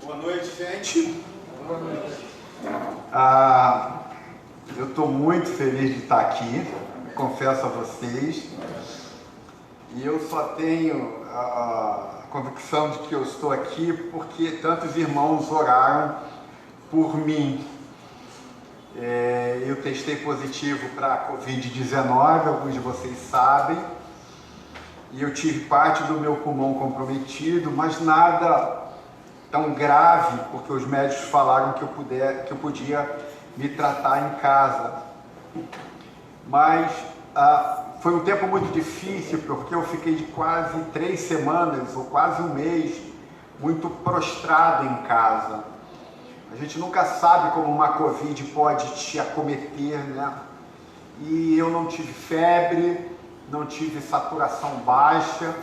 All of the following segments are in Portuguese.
Boa noite, gente. Boa noite. Eu estou muito feliz de estar aqui, confesso a vocês. E eu só tenho a convicção de que eu estou aqui porque tantos irmãos oraram por mim. Eu testei positivo para a Covid-19, alguns de vocês sabem. E eu tive parte do meu pulmão comprometido, mas nada tão grave, porque os médicos falaram que eu podia me tratar em casa. Mas foi um tempo muito difícil, porque eu fiquei de quase 3 semanas, ou quase um mês, muito prostrado em casa. A gente nunca sabe como uma Covid pode te acometer, né? E eu não tive febre, não tive saturação baixa,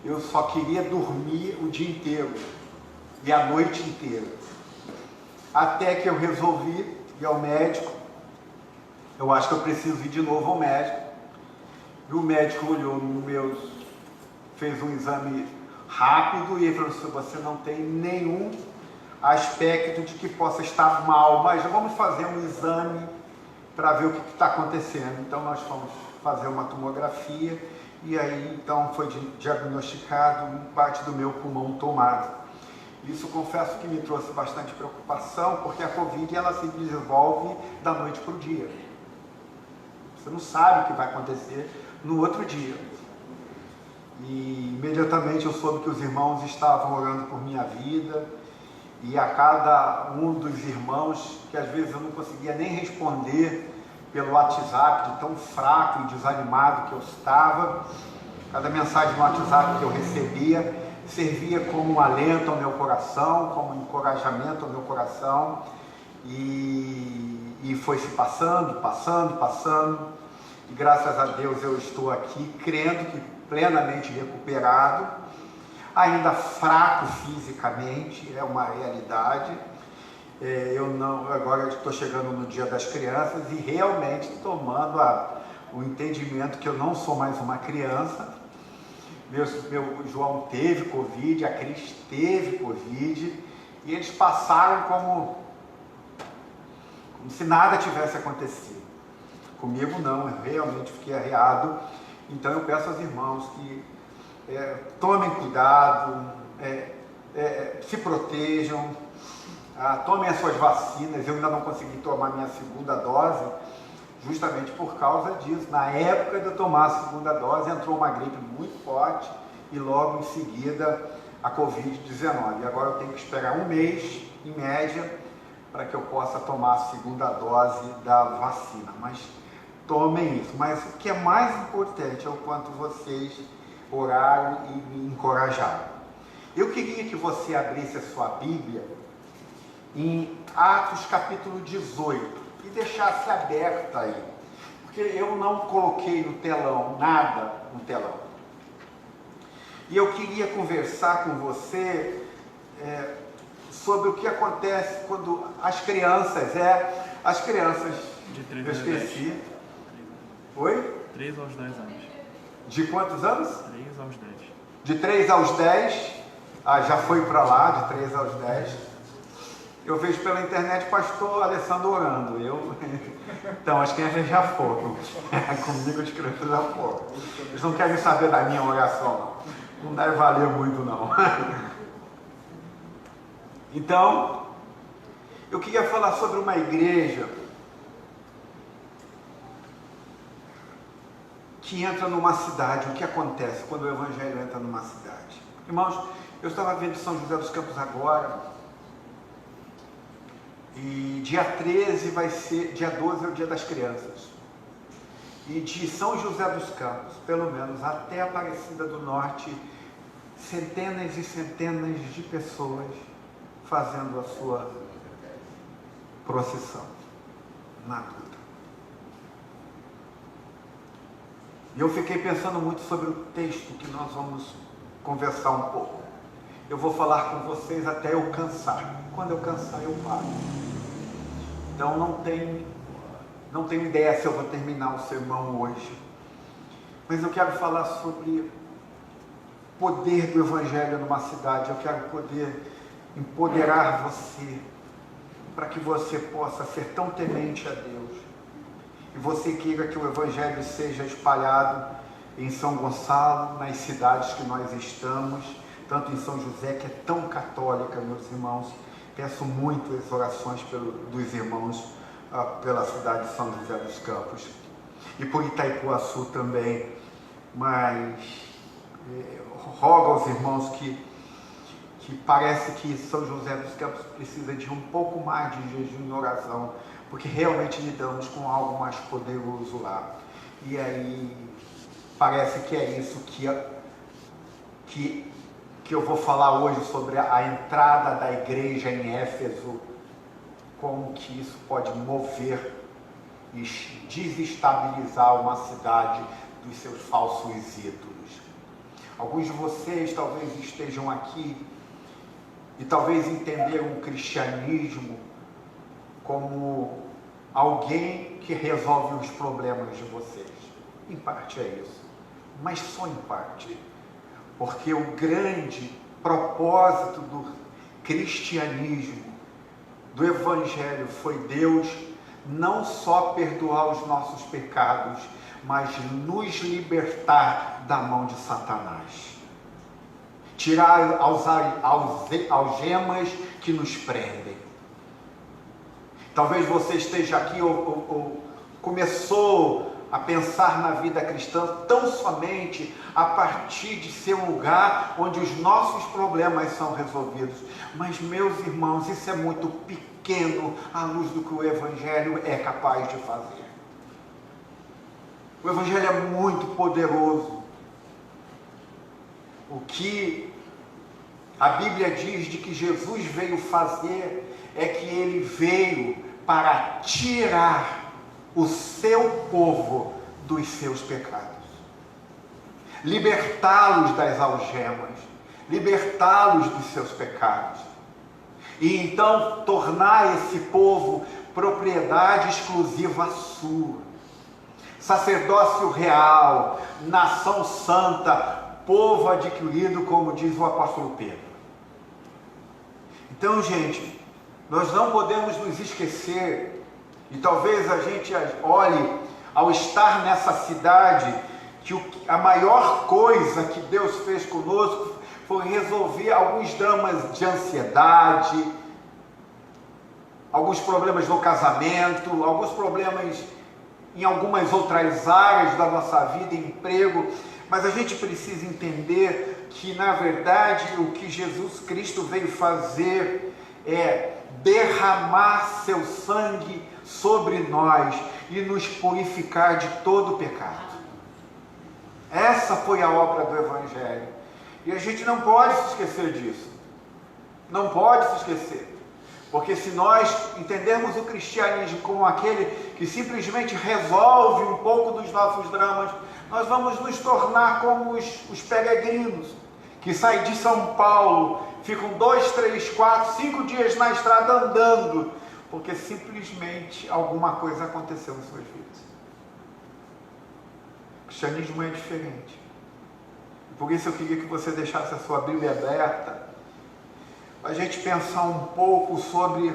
eu só queria dormir o dia inteiro e a noite inteira. Até que eu resolvi ir ao médico. Eu acho que eu preciso ir de novo ao médico. E o médico olhou no meus, fez um exame rápido e ele falou assim: você não tem nenhum aspecto de que possa estar mal, mas vamos fazer um exame para ver o que está acontecendo. Então nós fomos fazer uma tomografia e aí então foi diagnosticado parte do meu pulmão tomado. Isso, confesso que me trouxe bastante preocupação, porque a Covid ela se desenvolve da noite para o dia. Você não sabe o que vai acontecer no outro dia. E imediatamente eu soube que os irmãos estavam orando por minha vida, e a cada um dos irmãos, que às vezes eu não conseguia nem responder pelo WhatsApp, de tão fraco e desanimado que eu estava, cada mensagem no WhatsApp que eu recebia servia como um alento ao meu coração, como um encorajamento ao meu coração, e foi se passando, e graças a Deus eu estou aqui, crendo que plenamente recuperado, ainda fraco fisicamente, é uma realidade. Agora eu estou chegando no Dia das Crianças e realmente tomando o entendimento que eu não sou mais uma criança. Meu João teve Covid, a Cris teve Covid, e eles passaram como se nada tivesse acontecido. Comigo não, eu realmente fiquei arreado. Então eu peço aos irmãos que tomem cuidado, se protejam, tomem as suas vacinas. Eu ainda não consegui tomar minha segunda dose, justamente por causa disso. Na época de eu tomar a segunda dose, entrou uma gripe muito forte e logo em seguida a Covid-19. E agora eu tenho que esperar um mês, em média, para que eu possa tomar a segunda dose da vacina. Mas tomem isso. Mas o que é mais importante é o quanto vocês oraram e me encorajaram. Eu queria que você abrisse a sua Bíblia em Atos capítulo 18 e deixasse aberta aí, porque eu não coloquei no telão, nada no telão. E eu queria conversar com você sobre o que acontece quando as crianças, de 3 eu aos 10. esqueci. Oi? 3 aos 10 anos. De quantos anos? 3 aos 10. De 3 aos 10, já foi para lá, de 3 aos 10. Eu vejo pela internet pastor Alessandro orando. Então, as crianças já foram. Comigo as crianças já foram. Eles não querem saber da minha oração, não. Não deve valer muito, não. Então, eu queria falar sobre uma igreja que entra numa cidade. O que acontece quando o evangelho entra numa cidade? Irmãos, eu estava vendo São José dos Campos agora. E dia 13 vai ser, dia 12 é o Dia das Crianças. E de São José dos Campos, pelo menos até Aparecida do Norte, centenas e centenas de pessoas fazendo a sua procissão na Dutra. E eu fiquei pensando muito sobre o texto que nós vamos conversar um pouco. Eu vou falar com vocês até eu cansar. Quando eu cansar, eu paro. Então não tenho ideia se eu vou terminar o sermão hoje. Mas eu quero falar sobre o poder do Evangelho numa cidade. Eu quero poder empoderar você, para que você possa ser tão temente a Deus. E você queira que o Evangelho seja espalhado em São Gonçalo, nas cidades que nós estamos, tanto em São José, que é tão católica, meus irmãos. Peço muito as orações dos irmãos pela cidade de São José dos Campos. E por Itaipuaçu também. Mas rogo aos irmãos que parece que São José dos Campos precisa de um pouco mais de jejum e oração, porque realmente lidamos com algo mais poderoso lá. E aí parece que é isso que eu vou falar hoje sobre a entrada da igreja em Éfeso, como que isso pode mover e desestabilizar uma cidade dos seus falsos ídolos. Alguns de vocês talvez estejam aqui e talvez entenderam o cristianismo como alguém que resolve os problemas de vocês. Em parte é isso, mas só em parte. Porque o grande propósito do cristianismo, do Evangelho, foi Deus não só perdoar os nossos pecados, mas nos libertar da mão de Satanás. Tirar as algemas que nos prendem. Talvez você esteja aqui ou começou a pensar na vida cristã tão somente a partir de ser um lugar onde os nossos problemas são resolvidos. Mas, meus irmãos, isso é muito pequeno à luz do que o Evangelho é capaz de fazer. O Evangelho é muito poderoso. O que a Bíblia diz de que Jesus veio fazer é que ele veio para tirar o seu povo dos seus pecados, libertá-los das algemas, libertá-los dos seus pecados, e então tornar esse povo propriedade exclusiva sua, sacerdócio real, nação santa, povo adquirido, como diz o apóstolo Pedro. Então, gente, nós não podemos nos esquecer. E talvez a gente olhe, ao estar nessa cidade, que a maior coisa que Deus fez conosco foi resolver alguns dramas de ansiedade, alguns problemas no casamento, alguns problemas em algumas outras áreas da nossa vida, emprego. Mas a gente precisa entender que, na verdade, o que Jesus Cristo veio fazer é derramar seu sangue sobre nós e nos purificar de todo o pecado. Essa foi a obra do Evangelho. E a gente não pode se esquecer disso. Não pode se esquecer. Porque se nós entendermos o cristianismo como aquele que simplesmente resolve um pouco dos nossos dramas, nós vamos nos tornar como os peregrinos que saem de São Paulo, ficam 2, 3, 4, 5 dias na estrada andando, porque simplesmente alguma coisa aconteceu em suas vidas. O cristianismo é diferente. Por isso eu queria que você deixasse a sua Bíblia aberta, a gente pensar um pouco sobre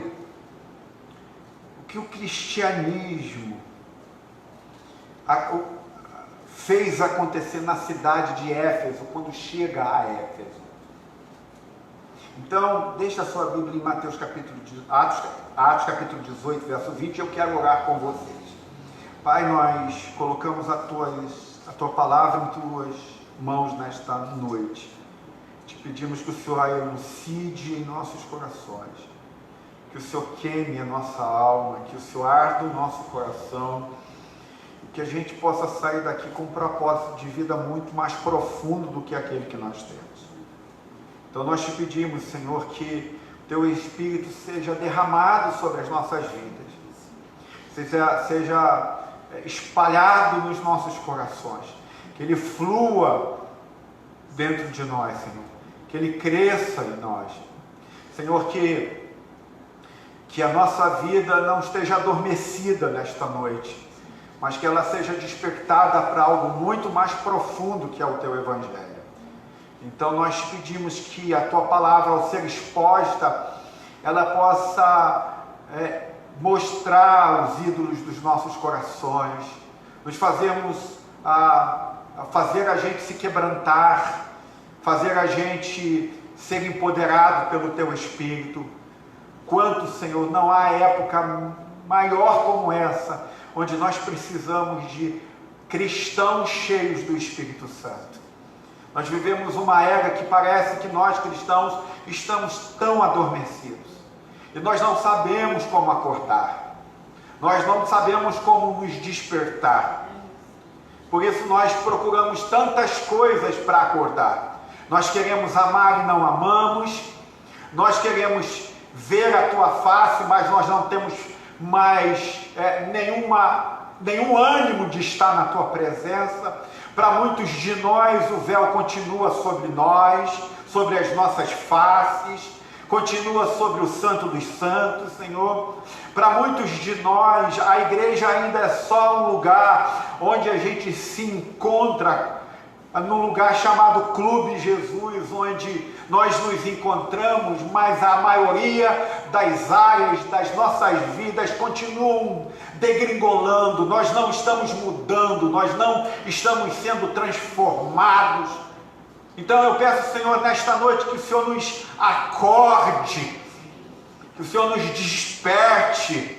o que o cristianismo fez acontecer na cidade de Éfeso, quando chega a Éfeso. Então, deixa a sua Bíblia em Mateus capítulo Atos capítulo 18, verso 20, eu quero orar com vocês. Pai, nós colocamos a tua palavra em tuas mãos nesta noite. Te pedimos que o Senhor a elucide em nossos corações, que o Senhor queime a nossa alma, que o Senhor arde o nosso coração, e que a gente possa sair daqui com um propósito de vida muito mais profundo do que aquele que nós temos. Então nós te pedimos, Senhor, que o Teu Espírito seja derramado sobre as nossas vidas, seja espalhado nos nossos corações, que Ele flua dentro de nós, Senhor, que Ele cresça em nós, Senhor, que a nossa vida não esteja adormecida nesta noite, mas que ela seja despertada para algo muito mais profundo, que é o Teu Evangelho. Então nós te pedimos que a tua palavra, ao ser exposta, ela possa mostrar os ídolos dos nossos corações, nos fazer a gente se quebrantar, fazer a gente ser empoderado pelo teu Espírito. Quanto, Senhor, não há época maior como essa, onde nós precisamos de cristãos cheios do Espírito Santo. Nós vivemos uma era que parece que nós cristãos estamos tão adormecidos. E nós não sabemos como acordar. Nós não sabemos como nos despertar. Por isso nós procuramos tantas coisas para acordar. Nós queremos amar e não amamos. Nós queremos ver a tua face, mas nós não temos mais nenhum ânimo de estar na tua presença. Para muitos de nós o véu continua sobre nós, sobre as nossas faces, continua sobre o Santo dos Santos, Senhor. Para muitos de nós a igreja ainda é só um lugar onde a gente se encontra, num lugar chamado Clube Jesus, onde nós nos encontramos, mas a maioria das áreas das nossas vidas continuam degringolando. Nós não estamos mudando, nós não estamos sendo transformados. Então eu peço, Senhor, nesta noite que o Senhor nos acorde, que o Senhor nos desperte,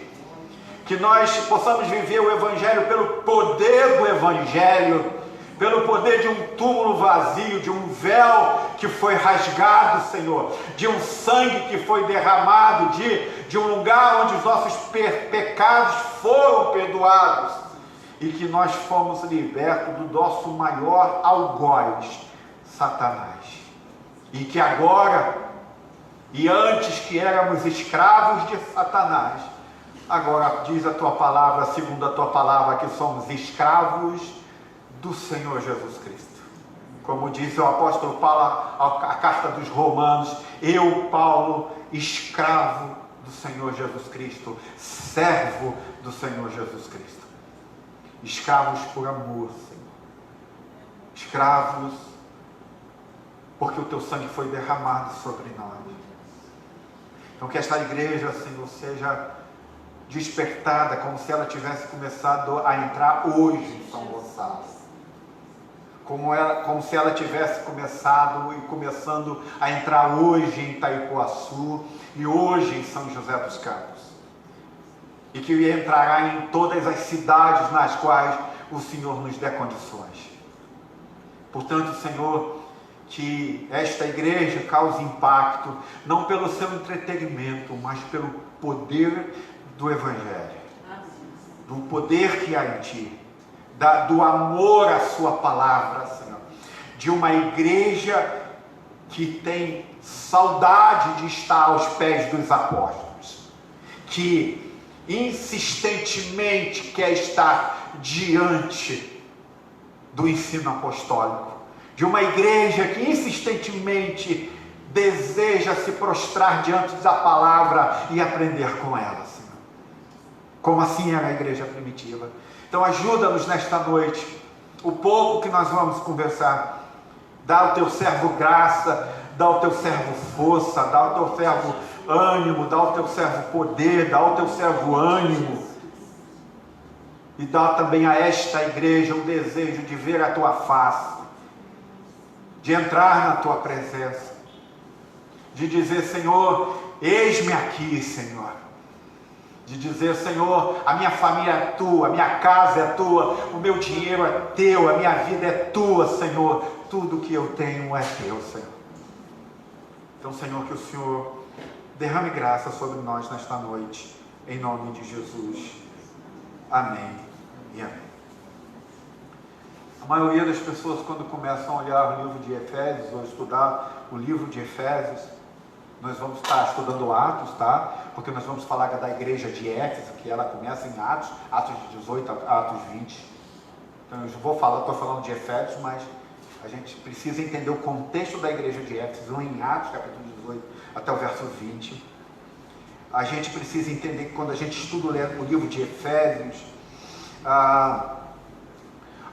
que nós possamos viver o Evangelho pelo poder do Evangelho, pelo poder de um túmulo vazio, de um véu que foi rasgado, Senhor, de um sangue que foi derramado, de um lugar onde os nossos pecados foram perdoados e que nós fomos libertos do nosso maior algoz, Satanás. E que agora, e antes que éramos escravos de Satanás, agora diz a tua palavra, segundo a tua palavra, que somos escravos do Senhor Jesus Cristo. Como diz o apóstolo Paulo, a carta dos Romanos, eu, Paulo, escravo do Senhor Jesus Cristo, servo do Senhor Jesus Cristo. Escravos por amor, Senhor. Escravos porque o teu sangue foi derramado sobre nós. Então que esta igreja, Senhor, seja despertada como se ela tivesse começado a entrar hoje em São Gonçalo. Como se ela tivesse começando a entrar hoje em Itaipuaçu e hoje em São José dos Campos. E que entrará em todas as cidades nas quais o Senhor nos der condições. Portanto, Senhor, que esta igreja cause impacto, não pelo seu entretenimento, mas pelo poder do Evangelho. Do poder que há em Ti. Do amor à sua palavra, Senhor, de uma igreja que tem saudade de estar aos pés dos apóstolos, que insistentemente quer estar diante do ensino apostólico, de uma igreja que insistentemente deseja se prostrar diante da palavra e aprender com ela, Senhor, como assim era a igreja primitiva. Então ajuda-nos nesta noite, o pouco que nós vamos conversar, dá ao teu servo graça, dá ao teu servo força, dá ao teu servo ânimo, dá ao teu servo poder, dá ao teu servo ânimo, e dá também a esta igreja o desejo de ver a tua face, de entrar na tua presença, de dizer, Senhor, eis-me aqui, Senhor. De dizer, Senhor, a minha família é tua, a minha casa é tua, o meu dinheiro é teu, a minha vida é tua, Senhor. Tudo que eu tenho é teu, Senhor. Então, Senhor, que o Senhor derrame graça sobre nós nesta noite, em nome de Jesus. Amém e amém. A maioria das pessoas, quando começam a olhar o livro de Efésios, ou estudar o livro de Efésios, nós vamos estar estudando Atos, tá? Porque nós vamos falar da igreja de Éfeso, que ela começa em Atos de 18 a Atos 20. Então eu estou falando de Efésios, mas a gente precisa entender o contexto da igreja de Éfeso em Atos, capítulo 18, até o verso 20. A gente precisa entender que quando a gente estuda o livro de Efésios, a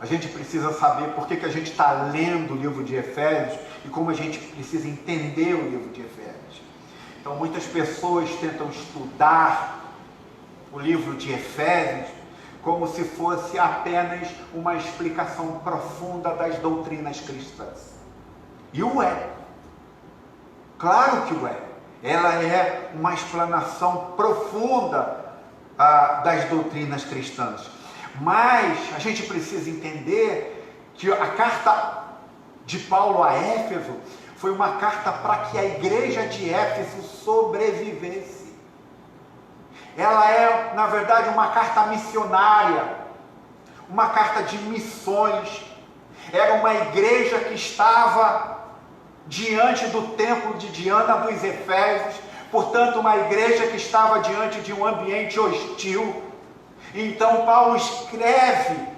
gente precisa saber por que a gente está lendo o livro de Efésios e como a gente precisa entender o livro de Efésios. Então muitas pessoas tentam estudar o livro de Efésios como se fosse apenas uma explicação profunda das doutrinas cristãs. E o é. Claro que o é. Ela é uma explanação profunda das doutrinas cristãs. Mas a gente precisa entender que a carta de Paulo a Éfeso foi uma carta para que a igreja de Éfeso sobrevivesse. Ela é, na verdade, uma carta missionária, uma carta de missões. Era uma igreja que estava diante do templo de Diana dos Efésios, portanto, uma igreja que estava diante de um ambiente hostil. Então, Paulo escreve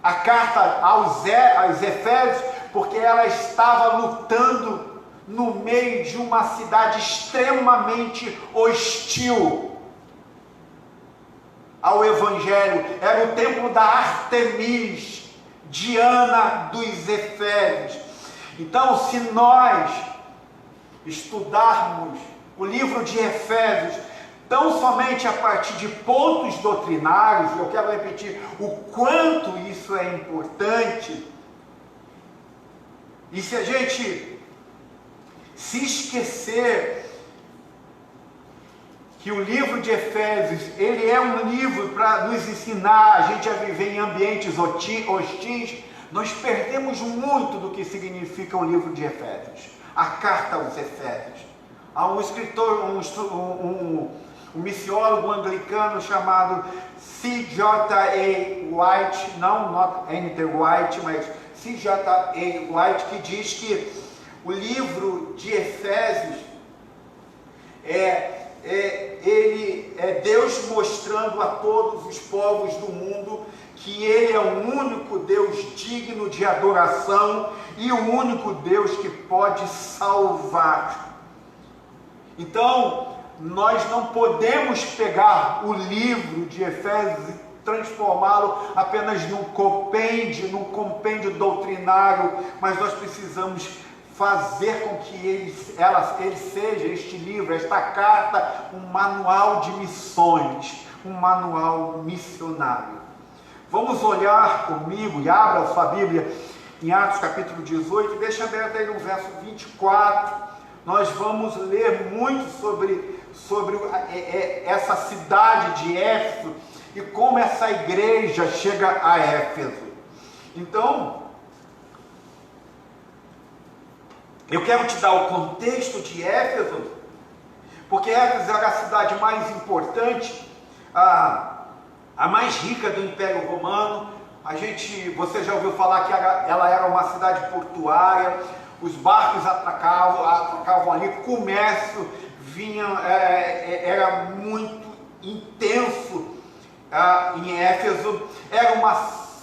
a carta aos Efésios, porque ela estava lutando no meio de uma cidade extremamente hostil ao Evangelho. Era o templo da Artemis, Diana dos Efésios. Então, se nós estudarmos o livro de Efésios tão somente a partir de pontos doutrinários, eu quero repetir o quanto isso é importante, e se a gente se esquecer que o livro de Efésios, ele é um livro para nos ensinar a gente a viver em ambientes hostis, nós perdemos muito do que significa o livro de Efésios, a carta aos Efésios. Há um escritor, um missiólogo anglicano chamado C.J.A. White, not N.T. White, mas C.J.A. White, que diz que o livro de Efésios ele é Deus mostrando a todos os povos do mundo que Ele é o único Deus digno de adoração e o único Deus que pode salvar. Então, nós não podemos pegar o livro de Efésios e transformá-lo apenas num compêndio doutrinário, mas nós precisamos fazer com que ele seja, este livro, esta carta, um manual de missões, um manual missionário. Vamos olhar comigo, e abra a sua Bíblia em Atos capítulo 18, deixa aberto aí no verso 24, nós vamos ler muito sobre essa cidade de Éfeso e como essa igreja chega a Éfeso. Então, eu quero te dar o contexto de Éfeso, porque Éfeso era a cidade mais importante, a mais rica do Império Romano. Você já ouviu falar que ela era uma cidade portuária, os barcos atracavam ali, o comércio era muito intenso em Éfeso. Era uma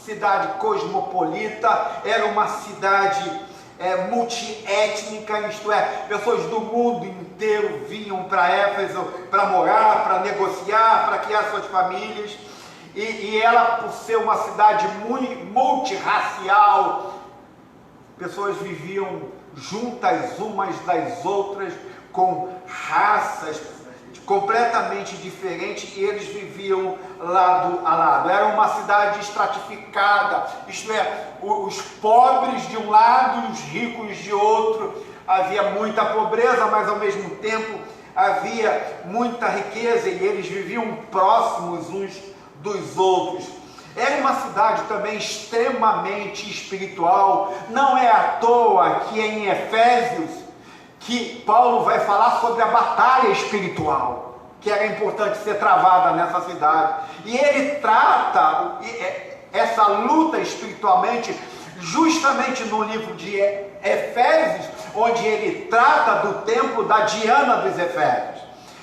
cidade cosmopolita, era uma cidade multiétnica, isto é, pessoas do mundo inteiro vinham para Éfeso para morar, para negociar, para criar suas famílias, e ela, por ser uma cidade muito multirracial, pessoas viviam juntas umas das outras, com raças completamente diferentes, e eles viviam lado a lado. Era uma cidade estratificada, isto é, os pobres de um lado e os ricos de outro. Havia muita pobreza, mas ao mesmo tempo havia muita riqueza, e eles viviam próximos uns dos outros. Era uma cidade também extremamente espiritual. Não é à toa que em Efésios que Paulo vai falar sobre a batalha espiritual, que era importante ser travada nessa cidade. E ele trata essa luta espiritualmente justamente no livro de Efésios, onde ele trata do templo da Diana dos Efésios.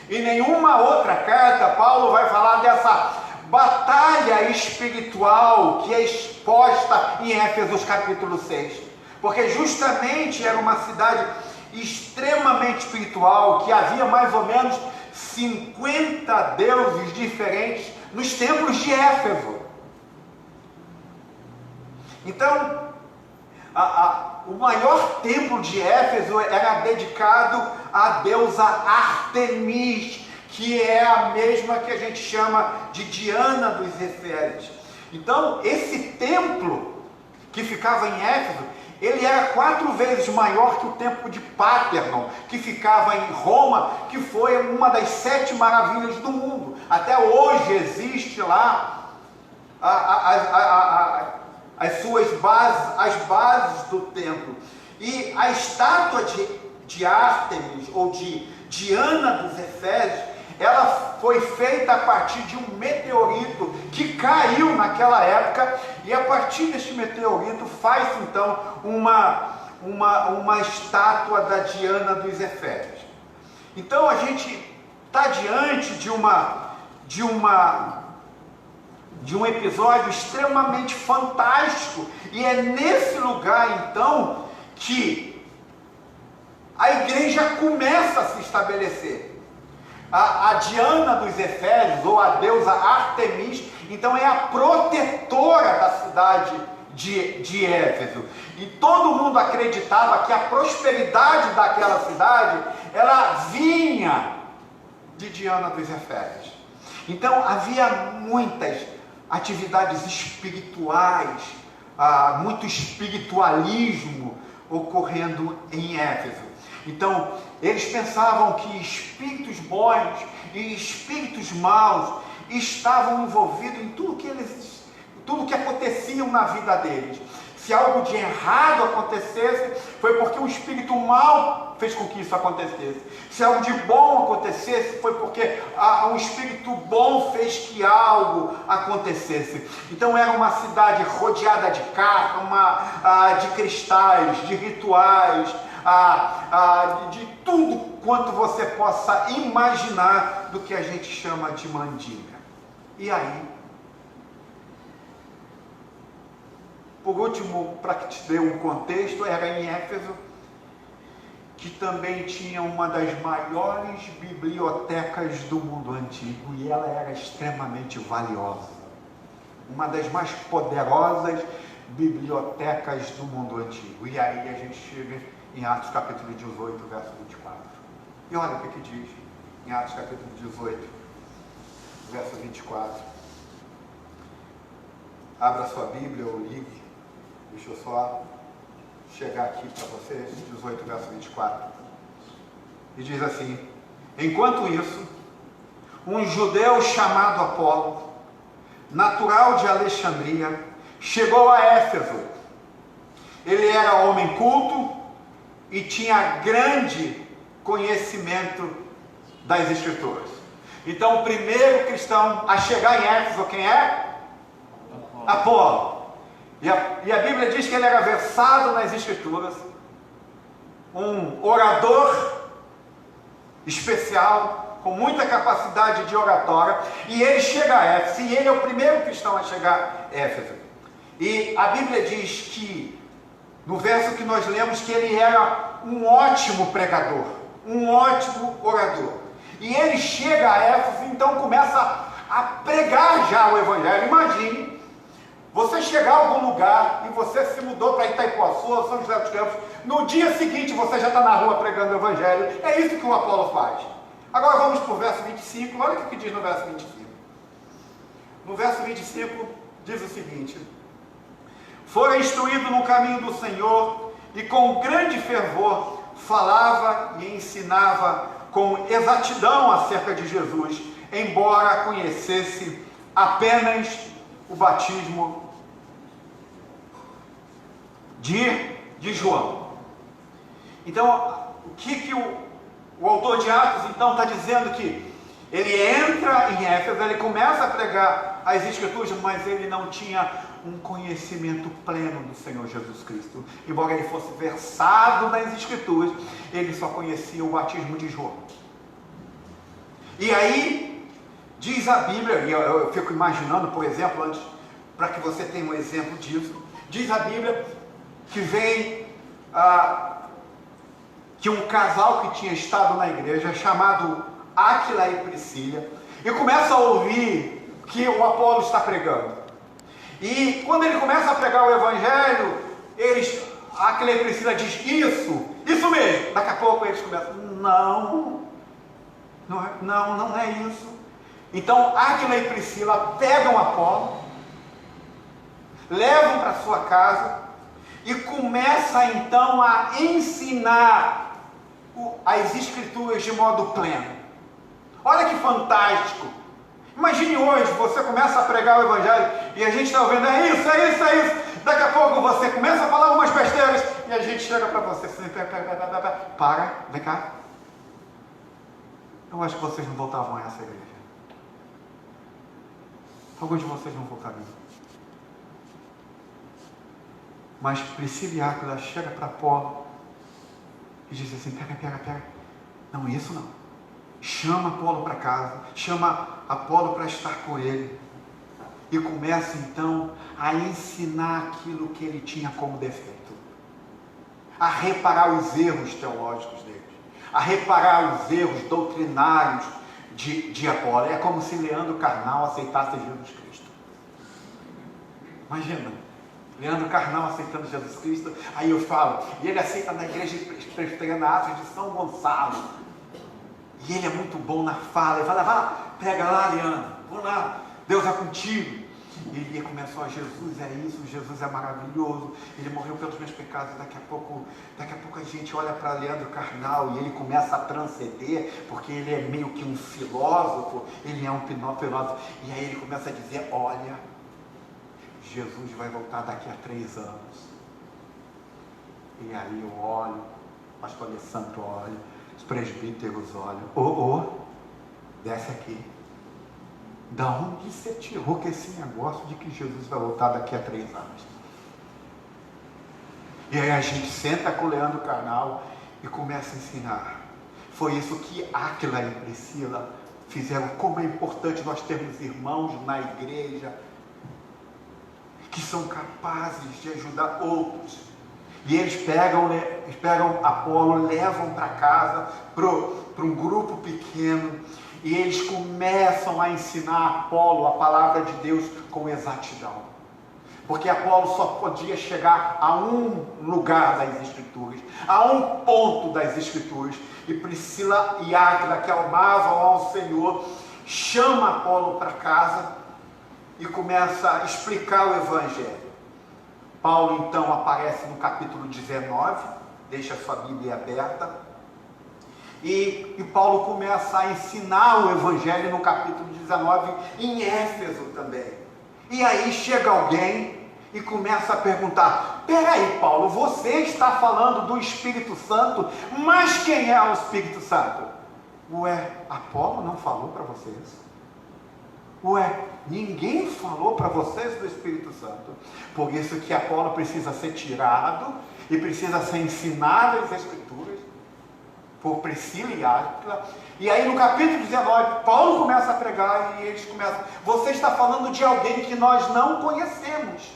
Em nenhuma outra carta Paulo vai falar dessa batalha espiritual que é exposta em Éfesos capítulo 6, porque justamente era uma cidade extremamente espiritual, que havia mais ou menos 50 deuses diferentes nos templos de Éfeso. Então, o maior templo de Éfeso era dedicado à deusa Ártemis, que é a mesma que a gente chama de Diana dos Efésios. Então, esse templo que ficava em Éfeso, ele era 4 vezes maior que o templo de Párthenon, que ficava em Roma, que foi uma das 7 maravilhas do mundo. Até hoje existe lá as suas bases, as bases do templo. E a estátua de Ártemis, ou de Diana dos Efésios, ela foi feita a partir de um meteorito que caiu naquela época, e a partir deste meteorito faz-se então uma estátua da Diana dos Efésios. Então a gente está diante de um episódio extremamente fantástico, e é nesse lugar então que a igreja começa a se estabelecer. A Diana dos Efésios, ou a deusa Ártemis, então é a protetora da cidade de Éfeso, e todo mundo acreditava que a prosperidade daquela cidade, ela vinha de Diana dos Efésios. Então havia muitas atividades espirituais, muito espiritualismo ocorrendo em Éfeso. Então, eles pensavam que espíritos bons e espíritos maus estavam envolvidos em tudo que acontecia na vida deles. Se algo de errado acontecesse, foi porque um espírito mau fez com que isso acontecesse. Se algo de bom acontecesse, foi porque um espírito bom fez que algo acontecesse. Então era uma cidade rodeada de carta, de cristais, de rituais, de tudo quanto você possa imaginar do que a gente chama de mandinga. E aí, por último, para que te dê um contexto, era em Éfeso, que também tinha uma das maiores bibliotecas do mundo antigo, e ela era extremamente valiosa. Uma das mais poderosas bibliotecas do mundo antigo. E aí a gente chega em Atos capítulo 18, verso 24. E olha o que diz em Atos capítulo 18, verso 24. Abra sua Bíblia ou ligue. Deixa eu só chegar aqui para vocês, 18, verso 24. E diz assim: enquanto isso, um judeu chamado Apolo, natural de Alexandria, chegou a Éfeso. Ele era homem culto e tinha grande conhecimento das Escrituras. Então, o primeiro cristão a chegar em Éfeso, quem é? Apolo. E a Bíblia diz que ele era versado nas Escrituras, um orador especial, com muita capacidade de oratória, e ele chega a Éfeso, e ele é o primeiro cristão a chegar a Éfeso. E a Bíblia diz que, no verso que nós lemos, que ele era um ótimo pregador, um ótimo orador. E ele chega a Éfeso, então começa a pregar já o Evangelho. Imagine você chegar a algum lugar e você se mudou para Itaipuaçu, São José dos Campos, no dia seguinte você já está na rua pregando o Evangelho. É isso que o Apolo faz. Agora vamos para o verso 25, olha o que diz no verso 25. No verso 25 diz o seguinte: fora instruído no caminho do Senhor, e com grande fervor falava e ensinava com exatidão acerca de Jesus, embora conhecesse apenas o batismo de João. Então, o que o autor de Atos então está dizendo? Que ele entra em Éfeso, ele começa a pregar as Escrituras, mas ele não tinha um conhecimento pleno do Senhor Jesus Cristo. Embora ele fosse versado nas Escrituras, ele só conhecia o batismo de João. E aí, diz a Bíblia, e eu fico imaginando, por exemplo, antes, para que você tenha um exemplo disso, diz a Bíblia que vem que um casal que tinha estado na igreja, chamado Áquila e Priscila, e começa a ouvir que o Apolo está pregando. E quando ele começa a pregar o Evangelho, eles Aquila e Priscila diz, isso mesmo. Daqui a pouco eles começam, não é isso. Então Aquila e Priscila pegam Apolo, levam para sua casa e começa então a ensinar as escrituras de modo pleno. Olha que fantástico. Imagine hoje, você começa a pregar o evangelho e a gente está ouvindo, é isso. Daqui a pouco você começa a falar umas besteiras e a gente chega para você assim, para, vem cá. Eu acho que vocês não voltavam a essa igreja. Alguns de vocês não voltariam. Mas Priscila e Áquila chega para Apolo e diz assim, pega. Não, isso não. Chama Apolo para casa, chama Apolo para estar com ele. E começa então a ensinar aquilo que ele tinha como defeito. A reparar os erros teológicos dele. A reparar os erros doutrinários de Apolo. É como se Leandro Carnal aceitasse Jesus Cristo. Imagina, Leandro Carnal aceitando Jesus Cristo. Aí eu falo, e ele aceita na igreja presbiteriana Atos de São Gonçalo. E ele é muito bom na fala. Ele fala, vai, pega lá, Leandro, vamos lá, Deus é contigo. E ele começou a Jesus é isso, Jesus é maravilhoso, ele morreu pelos meus pecados. Daqui a pouco a gente olha para Leandro Carnal e ele começa a transcender, porque ele é meio que um filósofo, ele é um filósofo, e aí ele começa a dizer, olha, Jesus vai voltar daqui a 3 anos. E aí eu olho, o pastor Alessandro olha, os presbíteros olham, desce aqui. Da onde você tirou que esse negócio de que Jesus vai voltar daqui a 3 anos? E aí a gente senta com o Leandro Carnal e começa a ensinar. Foi isso que Áquila e Priscila fizeram. Como é importante nós termos irmãos na igreja que são capazes de ajudar outros. E eles pegam Apolo, levam para casa, para um grupo pequeno, e eles começam a ensinar Apolo a palavra de Deus com exatidão. Porque Apolo só podia chegar a um lugar das Escrituras, a um ponto das Escrituras. E Priscila e Áquila, que amavam ao Senhor, chama Apolo para casa e começa a explicar o Evangelho. Paulo então aparece no capítulo 19, deixa a sua Bíblia aberta, e Paulo começa a ensinar o Evangelho no capítulo 19, em Éfeso também. E aí chega alguém e começa a perguntar, peraí Paulo, você está falando do Espírito Santo, mas quem é o Espírito Santo? Ué, Apolo não falou para vocês? Ué, ninguém falou para vocês do Espírito Santo? Por isso que Apolo precisa ser tirado e precisa ser ensinado as Escrituras por Priscila e Áquila. E aí no capítulo 19, Paulo começa a pregar e eles começam, você está falando de alguém que nós não conhecemos.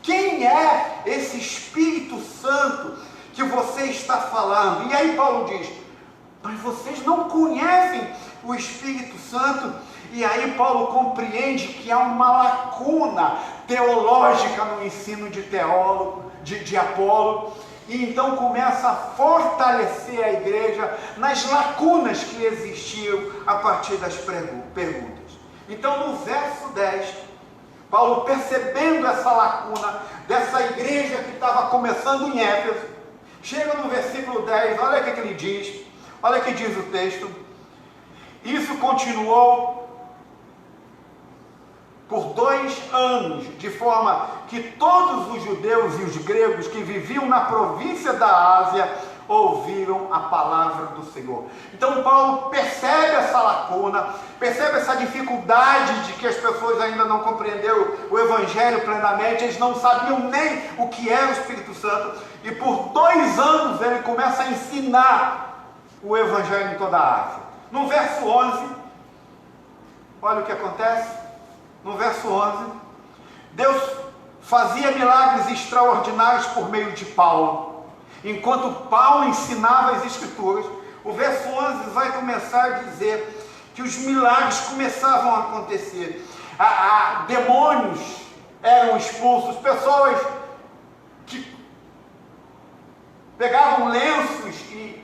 Quem é esse Espírito Santo que você está falando? E aí Paulo diz, mas vocês não conhecem o Espírito Santo? E aí Paulo compreende que há uma lacuna teológica no ensino de Apolo, e então começa a fortalecer a igreja nas lacunas que existiam a partir das perguntas. Então no verso 10, Paulo, percebendo essa lacuna dessa igreja que estava começando em Éfeso, chega no versículo 10, olha o que ele diz, olha o que diz o texto, isso continuou por 2 anos, de forma que todos os judeus e os gregos que viviam na província da Ásia ouviram a palavra do Senhor. Então Paulo percebe essa lacuna, percebe essa dificuldade de que as pessoas ainda não compreenderam o Evangelho plenamente, eles não sabiam nem o que era o Espírito Santo, e por 2 anos ele começa a ensinar o Evangelho em toda a Ásia. No verso 11, olha o que acontece. No verso 11, Deus fazia milagres extraordinários por meio de Paulo. Enquanto Paulo ensinava as Escrituras, o verso 11 vai começar a dizer que os milagres começavam a acontecer. Demônios eram expulsos, pessoas que pegavam lenços e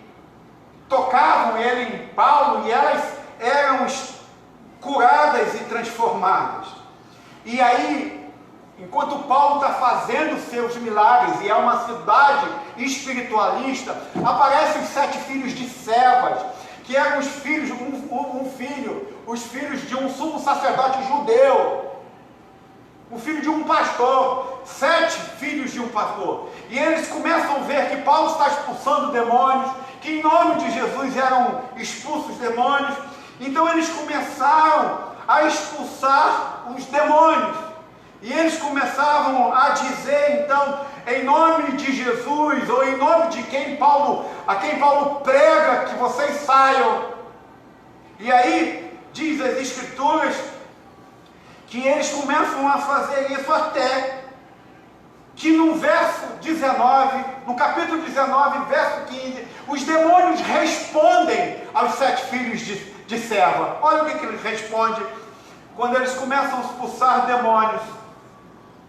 tocavam ele em Paulo e elas eram curadas e transformadas. E aí, enquanto Paulo está fazendo seus milagres, e é uma cidade espiritualista, aparecem os 7 filhos de Cefas, que eram os filhos, os filhos de um sumo sacerdote judeu, o filho de um pastor, 7 filhos de um pastor. E eles começam a ver que Paulo está expulsando demônios, que em nome de Jesus eram expulsos demônios. Então eles começaram a expulsar os demônios. E eles começavam a dizer, então, em nome de Jesus, ou em nome de a quem Paulo prega, que vocês saiam. E aí, diz as Escrituras, que eles começam a fazer isso até que no verso 19, no capítulo 19, verso 15, os demônios respondem aos 7 filhos de Cefas. Olha o que eles respondem quando eles começam a expulsar demônios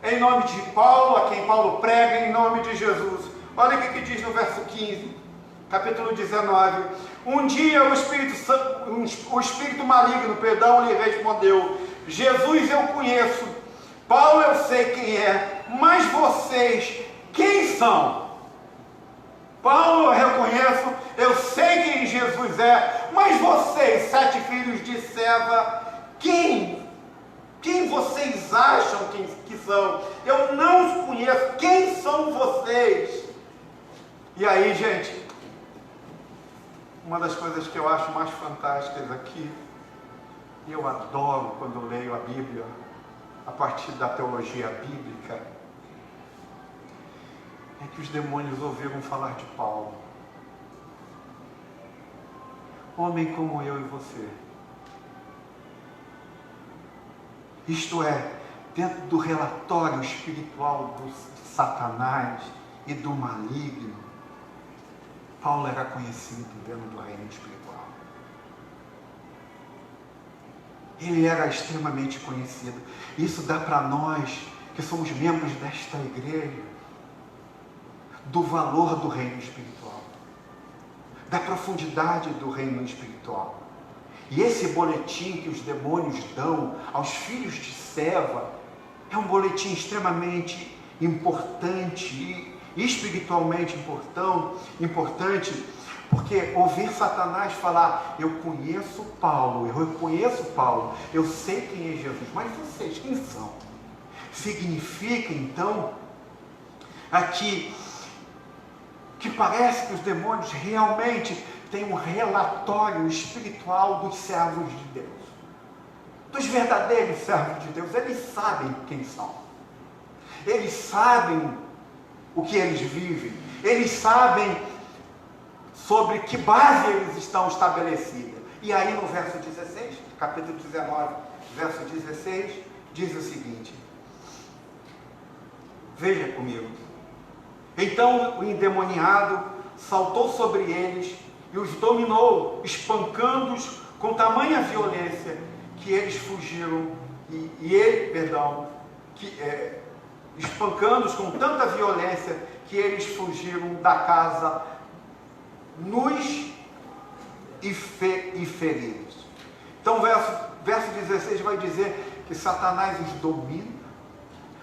em nome de Paulo, a quem Paulo prega, em nome de Jesus. Olha o que diz no verso 15, capítulo 19. Um dia o espírito maligno, lhe respondeu: Jesus eu conheço, Paulo eu sei quem é, mas vocês, quem são? Paulo eu reconheço, eu sei quem Jesus é, mas vocês, 7 filhos de Cefas, quem vocês acham que são? Eu não os conheço, quem são vocês? E aí, gente, uma das coisas que eu acho mais fantásticas aqui, e eu adoro quando eu leio a Bíblia, a partir da teologia bíblica, é que os demônios ouviram falar de Paulo. Homem como eu e você. Isto é, dentro do relatório espiritual de Satanás e do maligno, Paulo era conhecido dentro do reino espiritual. Ele era extremamente conhecido. Isso dá para nós, que somos membros desta igreja, do valor do reino espiritual, da profundidade do reino espiritual. E esse boletim que os demônios dão aos filhos de Cefas é um boletim extremamente importante e espiritualmente importante, porque ouvir Satanás falar: eu conheço Paulo, eu reconheço Paulo, eu sei quem é Jesus, mas vocês quem são? Significa então aqui que parece que os demônios realmente têm um relatório espiritual dos servos de Deus, dos verdadeiros servos de Deus. Eles sabem quem são, eles sabem o que eles vivem, eles sabem sobre que base eles estão estabelecidos. E aí no verso 16, capítulo 19, verso 16, diz o seguinte: veja comigo. Então o endemoniado saltou sobre eles e os dominou, espancando-os com tamanha violência que eles fugiram, espancando-os com tanta violência que eles fugiram da casa nus e feridos. Então o verso 16 vai dizer que Satanás os domina,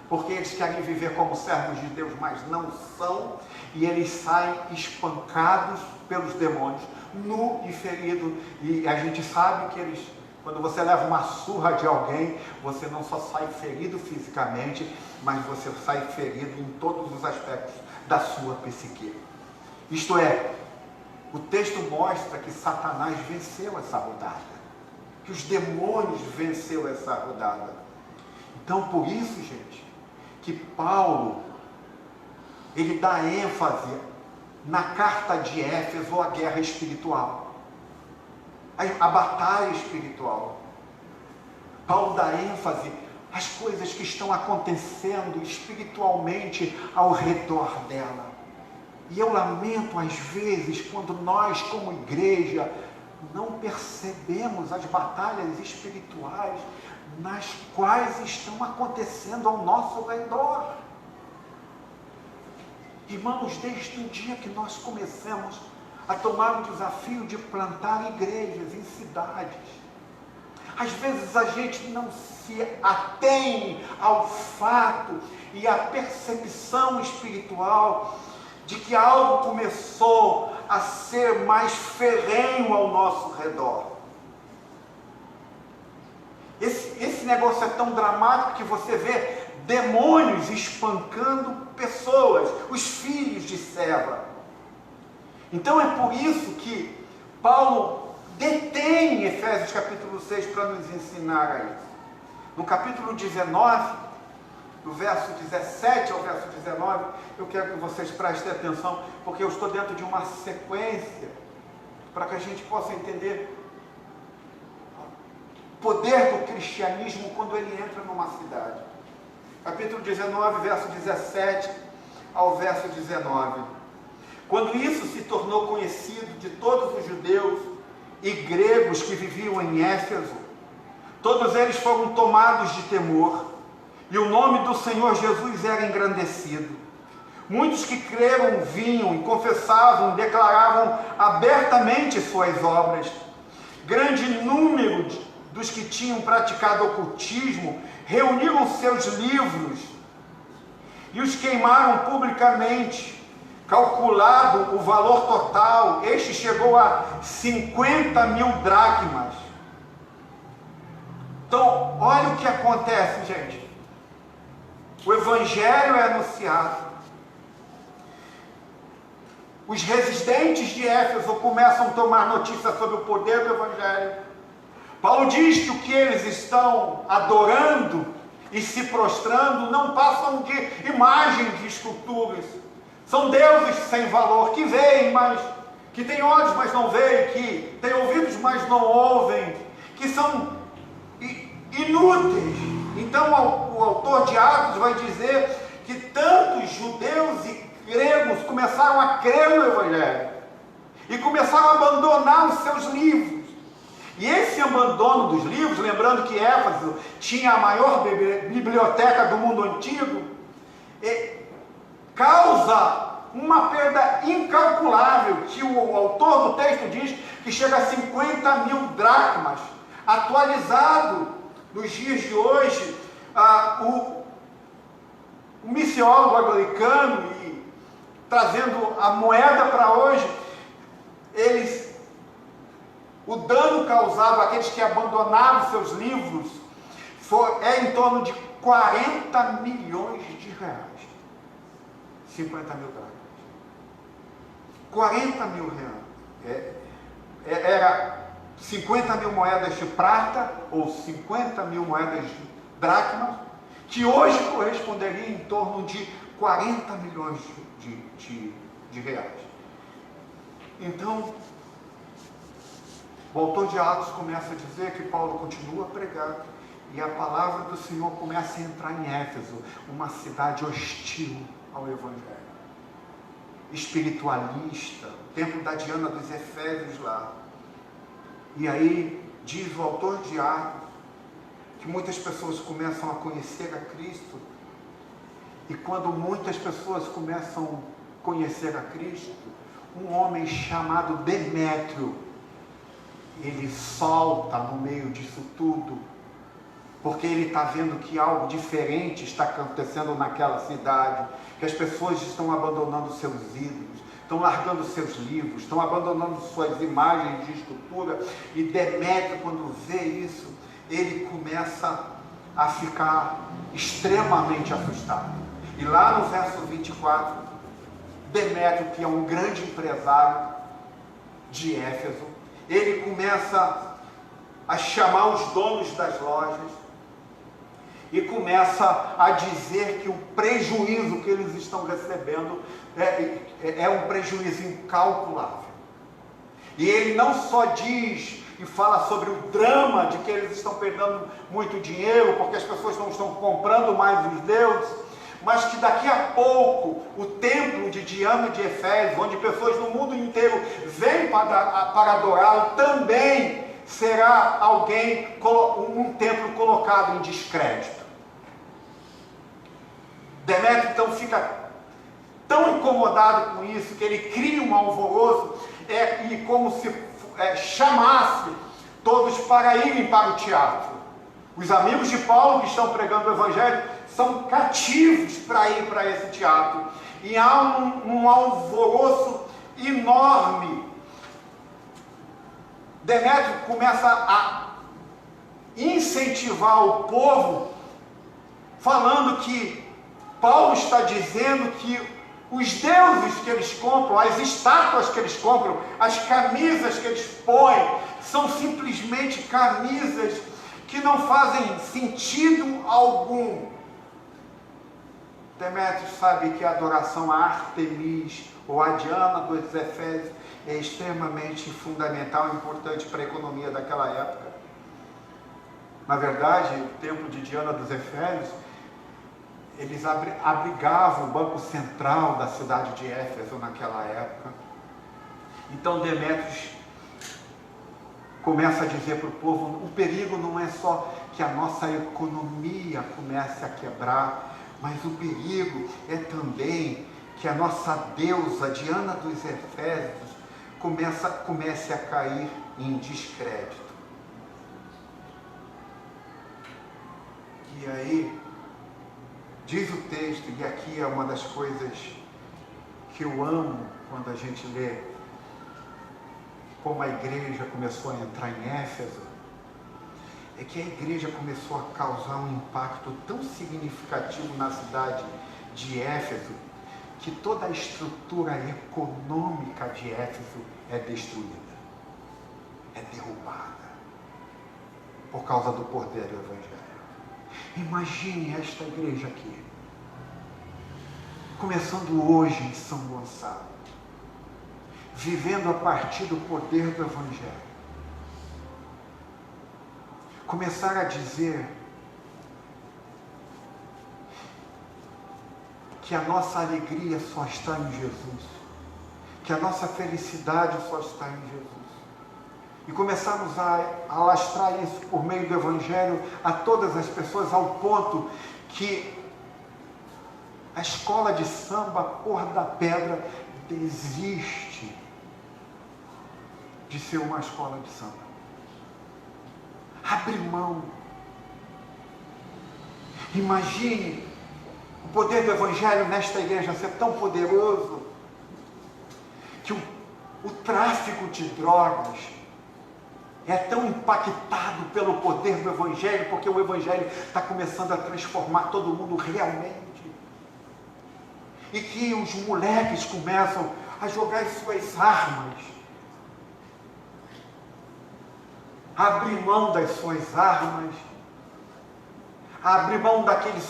porque eles querem viver como servos de Deus, mas não são, e eles saem espancados pelos demônios, nu e ferido. E a gente sabe que quando você leva uma surra de alguém, você não só sai ferido fisicamente, mas você sai ferido em todos os aspectos da sua psique. Isto é, o texto mostra que Satanás venceu essa rodada, que os demônios venceram essa rodada. Então, por isso, gente, que Paulo, ele dá ênfase na carta de Éfeso à guerra espiritual, a batalha espiritual. Paulo dá ênfase às coisas que estão acontecendo espiritualmente ao redor dela. E eu lamento às vezes quando nós, como igreja, não percebemos as batalhas espirituais nas quais estão acontecendo ao nosso redor. Irmãos, desde o dia que nós começamos a tomar o desafio de plantar igrejas em cidades, às vezes a gente não se atém ao fato e à percepção espiritual de que algo começou a ser mais ferrenho ao nosso redor. Esse negócio é tão dramático que você vê demônios espancando pessoas, os filhos de Seva. Então é por isso que Paulo detém Efésios capítulo 6 para nos ensinar a isso. No capítulo 19, do verso 17 ao verso 19, eu quero que vocês prestem atenção, porque eu estou dentro de uma sequência para que a gente possa entender o poder do cristianismo quando ele entra numa cidade. Capítulo 19, verso 17 ao verso 19. Quando isso se tornou conhecido de todos os judeus e gregos que viviam em Éfeso, todos eles foram tomados de temor, e o nome do Senhor Jesus era engrandecido. Muitos que creram vinham e confessavam, declaravam abertamente suas obras. Grande número dos que tinham praticado ocultismo reuniram seus livros e os queimaram publicamente. Calculado o valor total, este chegou a 50.000 dracmas. Então, olha o que acontece, gente. O Evangelho é anunciado. Os residentes de Éfeso começam a tomar notícia sobre o poder do Evangelho. Paulo diz que o que eles estão adorando e se prostrando não passam de imagens de esculturas. São deuses sem valor, que veem, mas que têm olhos, mas não veem, que têm ouvidos, mas não ouvem, que são inúteis. Então o autor de Atos vai dizer que tantos judeus e gregos começaram a crer no Evangelho e começaram a abandonar os seus livros. E esse abandono dos livros, lembrando que Éfeso tinha a maior biblioteca do mundo antigo, causa uma perda incalculável, que o autor do texto diz que chega a 50.000 dracmas. Atualizado nos dias de hoje, o missiólogo anglicano, e trazendo a moeda para hoje, o dano causado àqueles que abandonaram seus livros é em torno de 40 milhões de reais. 50.000 dracmas. 40.000 reais. Era 50.000 moedas de prata ou 50.000 moedas de dracmas, que hoje corresponderia em torno de 40 milhões de reais. Então, o autor de Atos começa a dizer que Paulo continua a pregar e a palavra do Senhor começa a entrar em Éfeso, uma cidade hostil ao Evangelho, espiritualista, o templo da Diana dos Efésios lá. E aí diz o autor de Atos que muitas pessoas começam a conhecer a Cristo, e quando muitas pessoas começam a conhecer a Cristo, um homem chamado Demétrio, ele solta no meio disso tudo, porque ele está vendo que algo diferente está acontecendo naquela cidade, que as pessoas estão abandonando seus ídolos, estão largando seus livros, estão abandonando suas imagens de escultura, e Demétrio, quando vê isso, ele começa a ficar extremamente assustado. E lá no verso 24, Demétrio, que é um grande empresário de Éfeso, ele começa a chamar os donos das lojas e começa a dizer que o prejuízo que eles estão recebendo é um prejuízo incalculável. E ele não só diz e fala sobre o drama de que eles estão perdendo muito dinheiro, porque as pessoas não estão comprando mais os deuses, mas que daqui a pouco o templo de Diana de Efésio, onde pessoas do mundo inteiro vêm para adorá-lo, também será um templo colocado em descrédito. Demétrio então fica tão incomodado com isso, que ele cria um alvoroço, e como se chamasse todos para irem para o teatro. Os amigos de Paulo que estão pregando o Evangelho são cativos para ir para esse teatro. E há um alvoroço enorme. Demétrio começa a incentivar o povo, falando que Paulo está dizendo que os deuses que eles compram, as estátuas que eles compram, as camisas que eles põem, são simplesmente camisas que não fazem sentido algum. Demétrio sabe que a adoração a Artemis ou a Diana dos Efésios é extremamente fundamental e importante para a economia daquela época. Na verdade, o templo de Diana dos Efésios, eles abrigavam o banco central da cidade de Éfeso naquela época. Então Demétrio começa a dizer para o povo, o perigo não é só que a nossa economia comece a quebrar, mas o perigo é também que a nossa deusa Diana dos Efésios comece a cair em descrédito. E aí, diz o texto, e aqui é uma das coisas que eu amo quando a gente lê como a igreja começou a entrar em Éfeso, é que a igreja começou a causar um impacto tão significativo na cidade de Éfeso, que toda a estrutura econômica de Éfeso é destruída, é derrubada, por causa do poder do Evangelho. Imagine esta igreja aqui, começando hoje em São Gonçalo, vivendo a partir do poder do Evangelho. Começar a dizer que a nossa alegria só está em Jesus, que a nossa felicidade só está em Jesus. E começarmos a alastrar isso por meio do Evangelho a todas as pessoas, ao ponto que a escola de samba Cor da Pedra desiste de ser uma escola de samba. Abre mão. Imagine o poder do Evangelho nesta igreja ser tão poderoso que o tráfico de drogas é tão impactado pelo poder do Evangelho, porque o Evangelho está começando a transformar todo mundo realmente. E que os moleques começam a jogar as suas armas, a abrir mão das suas armas, a abrir mão daquele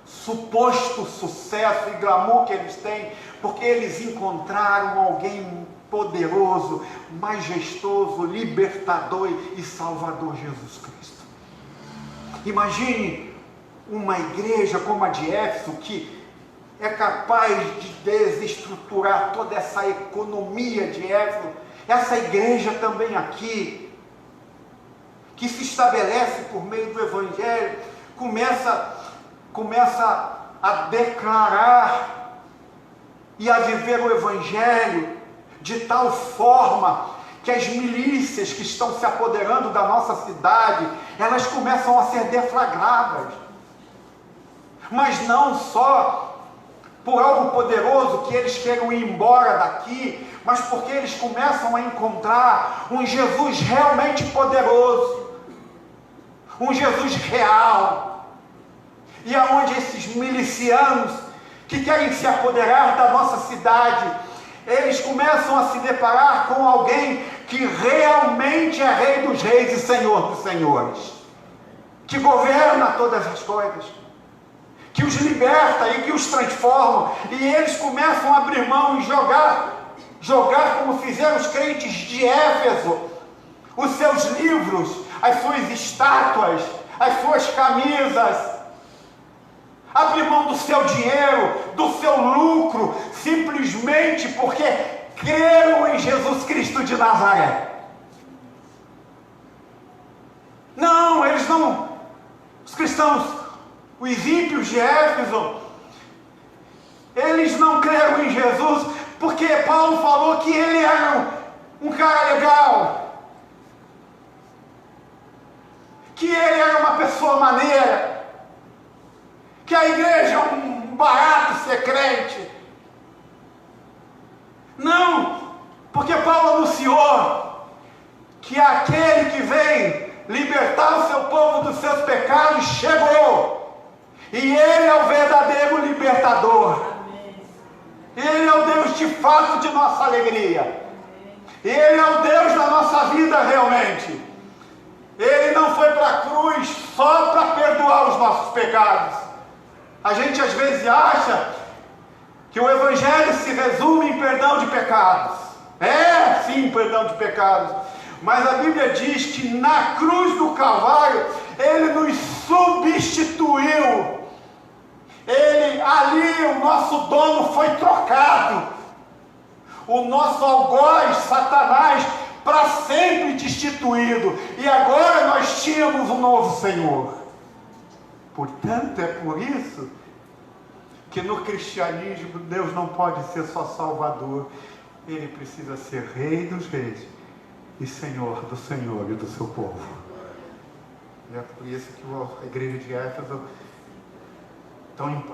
suposto sucesso e glamour que eles têm, porque eles encontraram alguém poderoso, majestoso, libertador e salvador, Jesus Cristo. Imagine uma igreja como a de Éfeso, que é capaz de desestruturar toda essa economia de Éfeso. Essa igreja também aqui, que se estabelece por meio do Evangelho, começa a declarar e a viver o Evangelho de tal forma que as milícias que estão se apoderando da nossa cidade, elas começam a ser deflagradas. Mas não só por algo poderoso que eles queiram ir embora daqui, mas porque eles começam a encontrar um Jesus realmente poderoso, um Jesus real, e aonde esses milicianos que querem se apoderar da nossa cidade, eles começam a se deparar com alguém que realmente é Rei dos Reis e Senhor dos Senhores, que governa todas as coisas, que os liberta e que os transforma, e eles começam a abrir mão e jogar como fizeram os crentes de Éfeso, os seus livros, as suas estátuas, as suas camisas, abrir mão do seu dinheiro, do seu lucro, simplesmente porque creram em Jesus Cristo de Nazaré. Não, eles não, os cristãos, os ímpios de Éfeso, Eles não creram em Jesus porque Paulo falou que ele era um cara legal, que ele era uma pessoa maneira, que a igreja é um barato ser crente. Não, porque Paulo anunciou que aquele que vem libertar o seu povo dos seus pecados chegou, e ele é o verdadeiro libertador. Ele é o Deus de fato de nossa alegria. Ele é o Deus da nossa vida realmente. Ele não foi para a cruz só para perdoar os nossos pecados. A gente às vezes acha que o Evangelho se resume em perdão de pecados. É sim, perdão de pecados. Mas a Bíblia diz que na cruz do Calvário Ele nos substituiu. Ali o nosso dono foi trocado. O nosso algoz, Satanás, para sempre destituído. E agora nós tínhamos um novo Senhor. Portanto, é por isso que no cristianismo Deus não pode ser só Salvador. Ele precisa ser Rei dos Reis e Senhor do Senhor e do seu povo. É por isso que a igreja de Éfeso,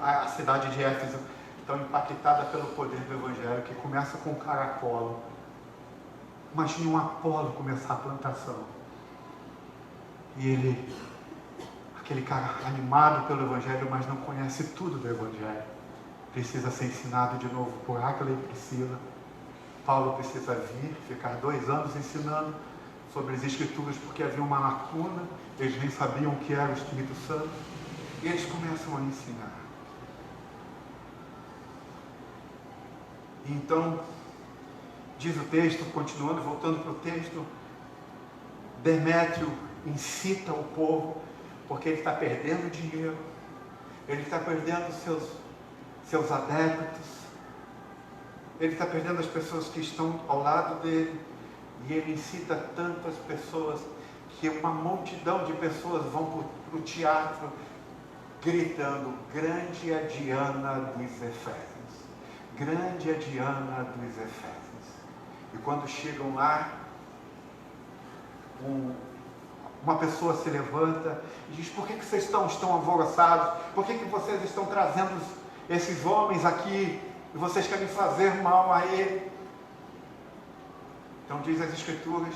a cidade de Éfeso, tão impactada pelo poder do Evangelho, que começa com um cara Apolo. Imagine um Apolo começar a plantação. E ele, aquele cara animado pelo Evangelho, mas não conhece tudo do Evangelho, precisa ser ensinado de novo por Áquila e Priscila. Paulo precisa vir, ficar 2 anos ensinando sobre as Escrituras, porque havia uma lacuna, eles nem sabiam o que era o Espírito Santo, e eles começam a ensinar. Então, diz o texto, continuando, voltando para o texto, Demétrio incita o povo, porque ele está perdendo dinheiro, ele está perdendo seus adeptos, ele está perdendo as pessoas que estão ao lado dele, e ele incita tantas pessoas, que uma multidão de pessoas vão para o teatro, gritando, grande é Diana dos Efésios. Grande é Diana dos Efésios. E quando chegam lá, uma pessoa se levanta e diz: por que vocês estão alvoroçados? Por que vocês estão trazendo esses homens aqui e vocês querem fazer mal a ele? Então diz as Escrituras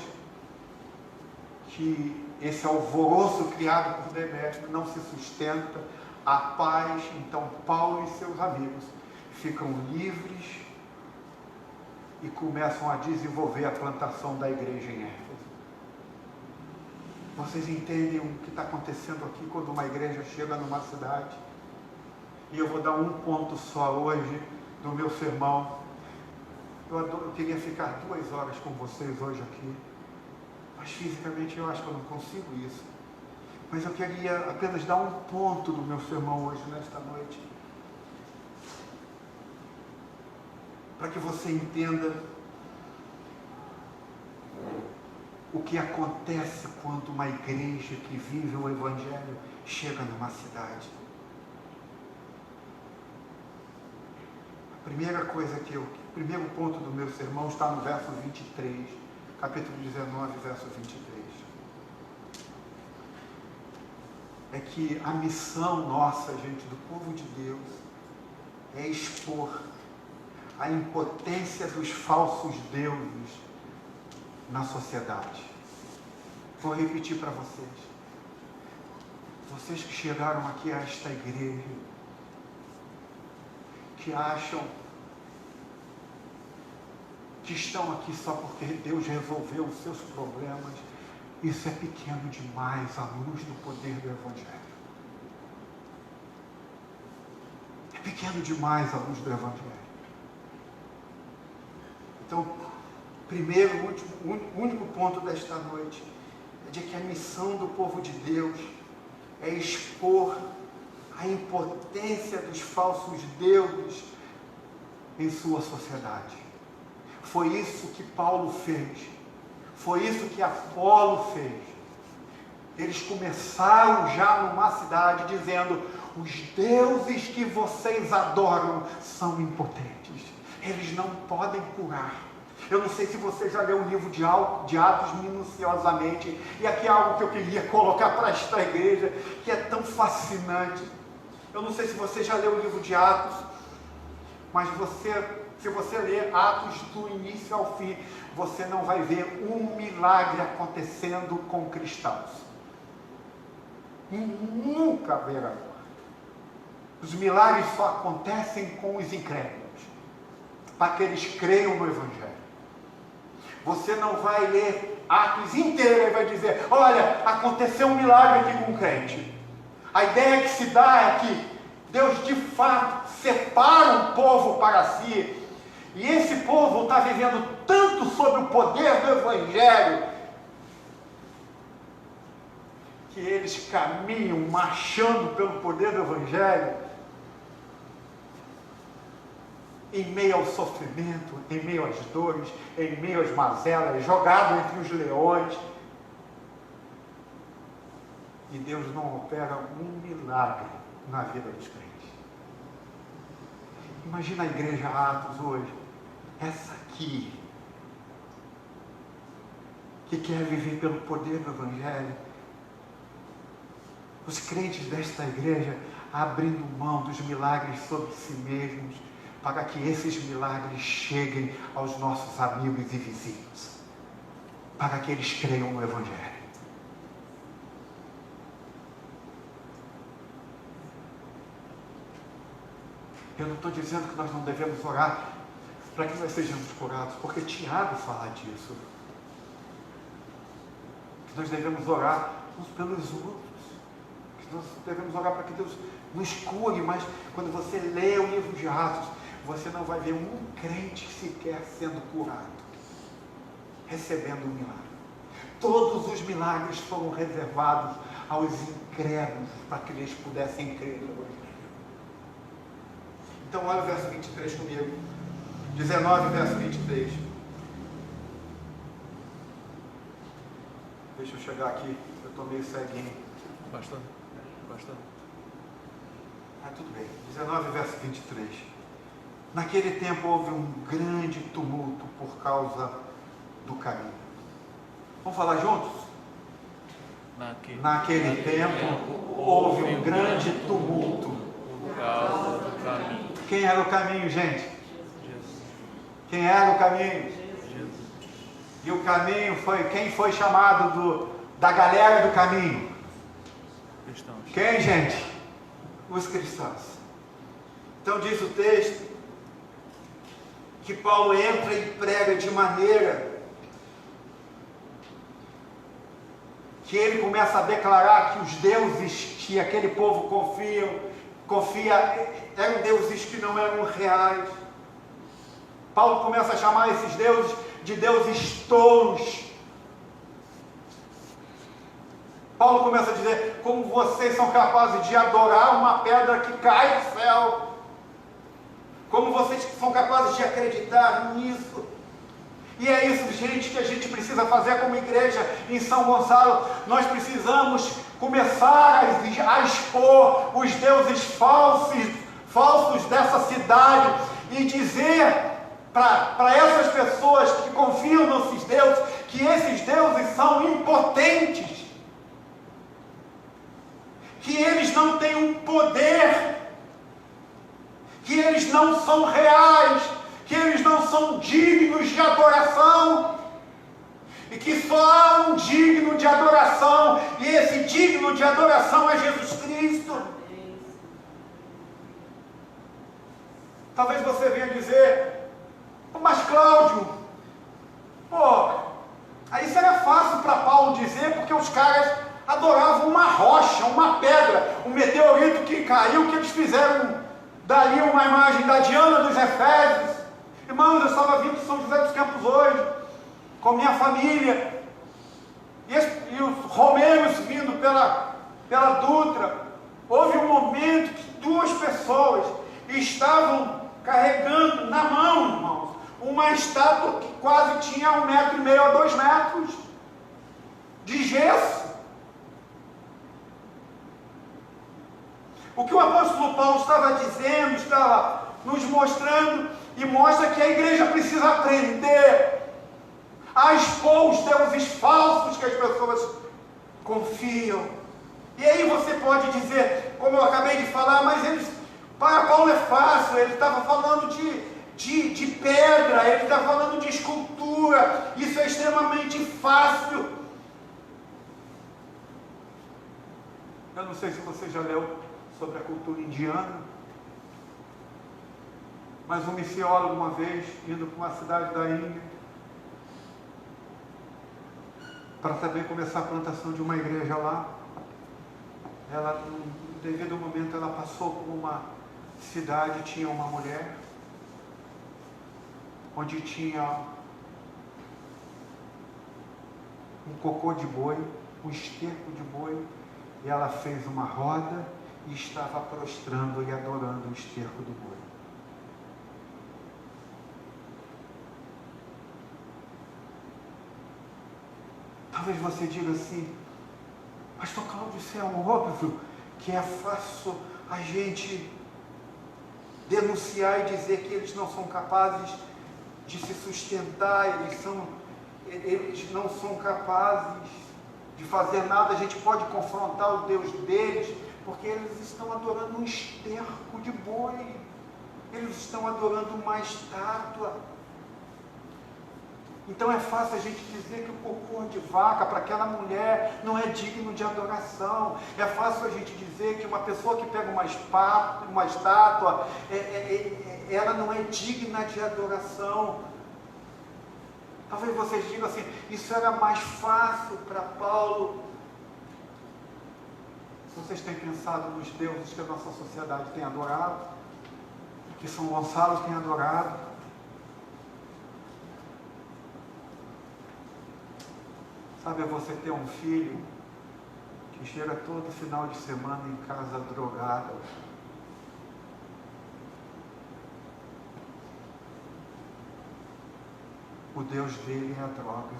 que esse alvoroço criado por Demétrio não se sustenta. A paz, então Paulo e seus amigos ficam livres e começam a desenvolver a plantação da igreja em Éfeso. Vocês entendem o que está acontecendo aqui quando uma igreja chega numa cidade? E eu vou dar um ponto só hoje do meu sermão. Eu queria ficar 2 horas com vocês hoje aqui, mas fisicamente eu acho que eu não consigo isso. Mas eu queria apenas dar um ponto do meu sermão hoje, nesta noite, para que você entenda o que acontece quando uma igreja que vive o Evangelho chega numa cidade. A primeira coisa o primeiro ponto do meu sermão está no verso 23, capítulo 19, verso 23. É que a missão nossa, gente, do povo de Deus, é expor a impotência dos falsos deuses na sociedade. Vou repetir para vocês. Vocês que chegaram aqui a esta igreja, que acham que estão aqui só porque Deus resolveu os seus problemas, isso é pequeno demais à luz do poder do Evangelho. É pequeno demais à luz do Evangelho. Então, primeiro, único ponto desta noite é de que a missão do povo de Deus é expor a impotência dos falsos deuses em sua sociedade. Foi isso que Paulo fez. Foi isso que Apolo fez. Eles começaram já numa cidade dizendo: Os deuses que vocês adoram são impotentes. Eles não podem curar. Eu não sei se você já leu o livro de Atos minuciosamente. E aqui é algo que eu queria colocar para esta igreja, que é tão fascinante. Eu não sei se você já leu o livro de Atos, mas se você ler Atos do início ao fim, você não vai ver um milagre acontecendo com cristãos. Nunca verá. Os milagres só acontecem com os incrédulos, para que eles creiam no Evangelho. Você não vai ler Atos inteiro e vai dizer, olha, aconteceu um milagre aqui com um crente. A ideia que se dá é que Deus de fato separa um povo para si, e esse povo está vivendo tanto sobre o poder do Evangelho, que eles caminham marchando pelo poder do Evangelho, em meio ao sofrimento, em meio às dores, em meio às mazelas, jogado entre os leões. E Deus não opera um milagre na vida dos crentes. Imagina a igreja Atos hoje, essa aqui, que quer viver pelo poder do Evangelho. Os crentes desta igreja abrindo mão dos milagres sobre si mesmos, para que esses milagres cheguem aos nossos amigos e vizinhos, para que eles creiam no Evangelho. Eu não estou dizendo que nós não devemos orar para que nós sejamos curados, porque Tiago fala disso. Que nós devemos orar uns pelos outros, que nós devemos orar para que Deus nos cure, mas quando você lê o livro de Atos, você não vai ver um crente sequer sendo curado, recebendo um milagre. Todos os milagres foram reservados aos incrédulos, para que eles pudessem crer no Evangelho. Então olha o verso 23 comigo, 19, verso 23. Deixa eu chegar aqui, eu estou meio ceguinho. Bastante. Tudo bem, 19, verso 23. Naquele tempo houve um grande tumulto por causa do caminho. Vamos falar juntos? Naquele tempo houve um grande tumulto por causa do caminho. Quem era o caminho, gente? Jesus. Quem era o caminho? Jesus. E o caminho foi, quem foi chamado da galera do caminho? Cristãos. Quem, gente? Os cristãos. Então diz o texto que Paulo entra e prega de maneira que ele começa a declarar que os deuses que aquele povo confia eram deuses que não eram reais. Paulo começa a chamar esses deuses de deuses tolos. Paulo começa a dizer, como vocês são capazes de adorar uma pedra que cai do céu, como vocês são capazes de acreditar nisso. E é isso, gente, que a gente precisa fazer como igreja em São Gonçalo. Nós precisamos começar a expor os deuses falsos dessa cidade e dizer para essas pessoas que confiam nesses deuses, que esses deuses são impotentes, que eles não têm um poder, que eles não são reais, que eles não são dignos de adoração, e que só há um digno de adoração, e esse digno de adoração é Jesus Cristo. Talvez você venha dizer, mas Cláudio, isso era fácil para Paulo dizer, porque os caras adoravam uma rocha, uma pedra, um meteorito que caiu, que eles fizeram dali uma imagem da Diana dos Efésios. Irmãos, eu estava vindo de São José dos Campos hoje, com minha família, e os romeiros vindo pela Dutra. Houve um momento que 2 pessoas estavam carregando na mão, irmãos, uma estátua que quase tinha 1,5 metro a 2 metros, de gesso. O que o apóstolo Paulo estava dizendo, estava nos mostrando e mostra que a igreja precisa aprender a expor os deuses falsos que as pessoas confiam. E aí você pode dizer, como eu acabei de falar, mas para Paulo é fácil, ele estava falando de pedra, ele está falando de escultura, isso é extremamente fácil. Eu não sei se você já leu sobre a cultura indiana, mas um missiólogo uma vez, indo para uma cidade da Índia, para também começar a plantação de uma igreja lá, ela, no devido momento, ela passou por uma cidade, tinha uma mulher, onde tinha um cocô de boi, um esterco de boi, e ela fez uma roda e estava prostrando e adorando o esterco do boi. Talvez você diga assim, pastor Cláudio, isso é óbvio que é fácil a gente denunciar e dizer que eles não são capazes de se sustentar, eles não são capazes de fazer nada. A gente pode confrontar o Deus deles, porque eles estão adorando um esterco de boi, eles estão adorando uma estátua. Então é fácil a gente dizer que o cocô de vaca para aquela mulher não é digno de adoração. É fácil a gente dizer que uma pessoa que pega uma estátua, ela não é digna de adoração. Talvez vocês digam assim, isso era mais fácil para Paulo. Vocês têm pensado nos deuses que a nossa sociedade tem adorado, que São Gonçalo tem adorado? Sabe, é você ter um filho que chega todo final de semana em casa drogado. O Deus dele é a droga.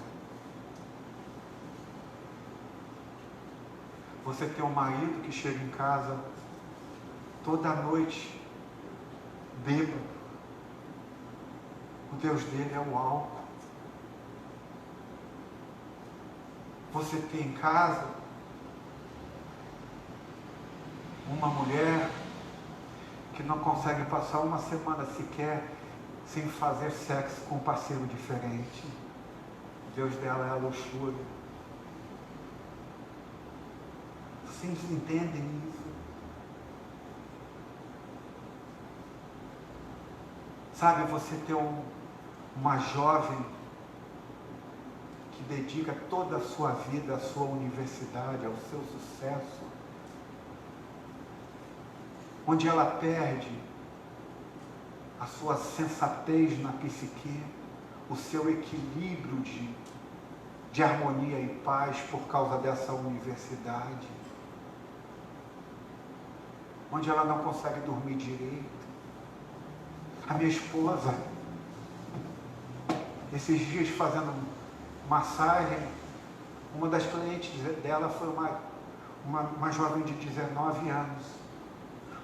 Você ter um marido que chega em casa toda noite bêbado. O Deus dele é o álcool. Você tem em casa uma mulher que não consegue passar uma semana sequer sem fazer sexo com um parceiro diferente. O Deus dela é a luxúria. Vocês entendem isso? Sabe, você ter uma jovem que dedica toda a sua vida à sua universidade, ao seu sucesso, onde ela perde a sua sensatez na psique, o seu equilíbrio de harmonia e paz por causa dessa universidade, onde ela não consegue dormir direito. A minha esposa, esses dias fazendo massagem, uma das clientes dela foi uma jovem de 19 anos,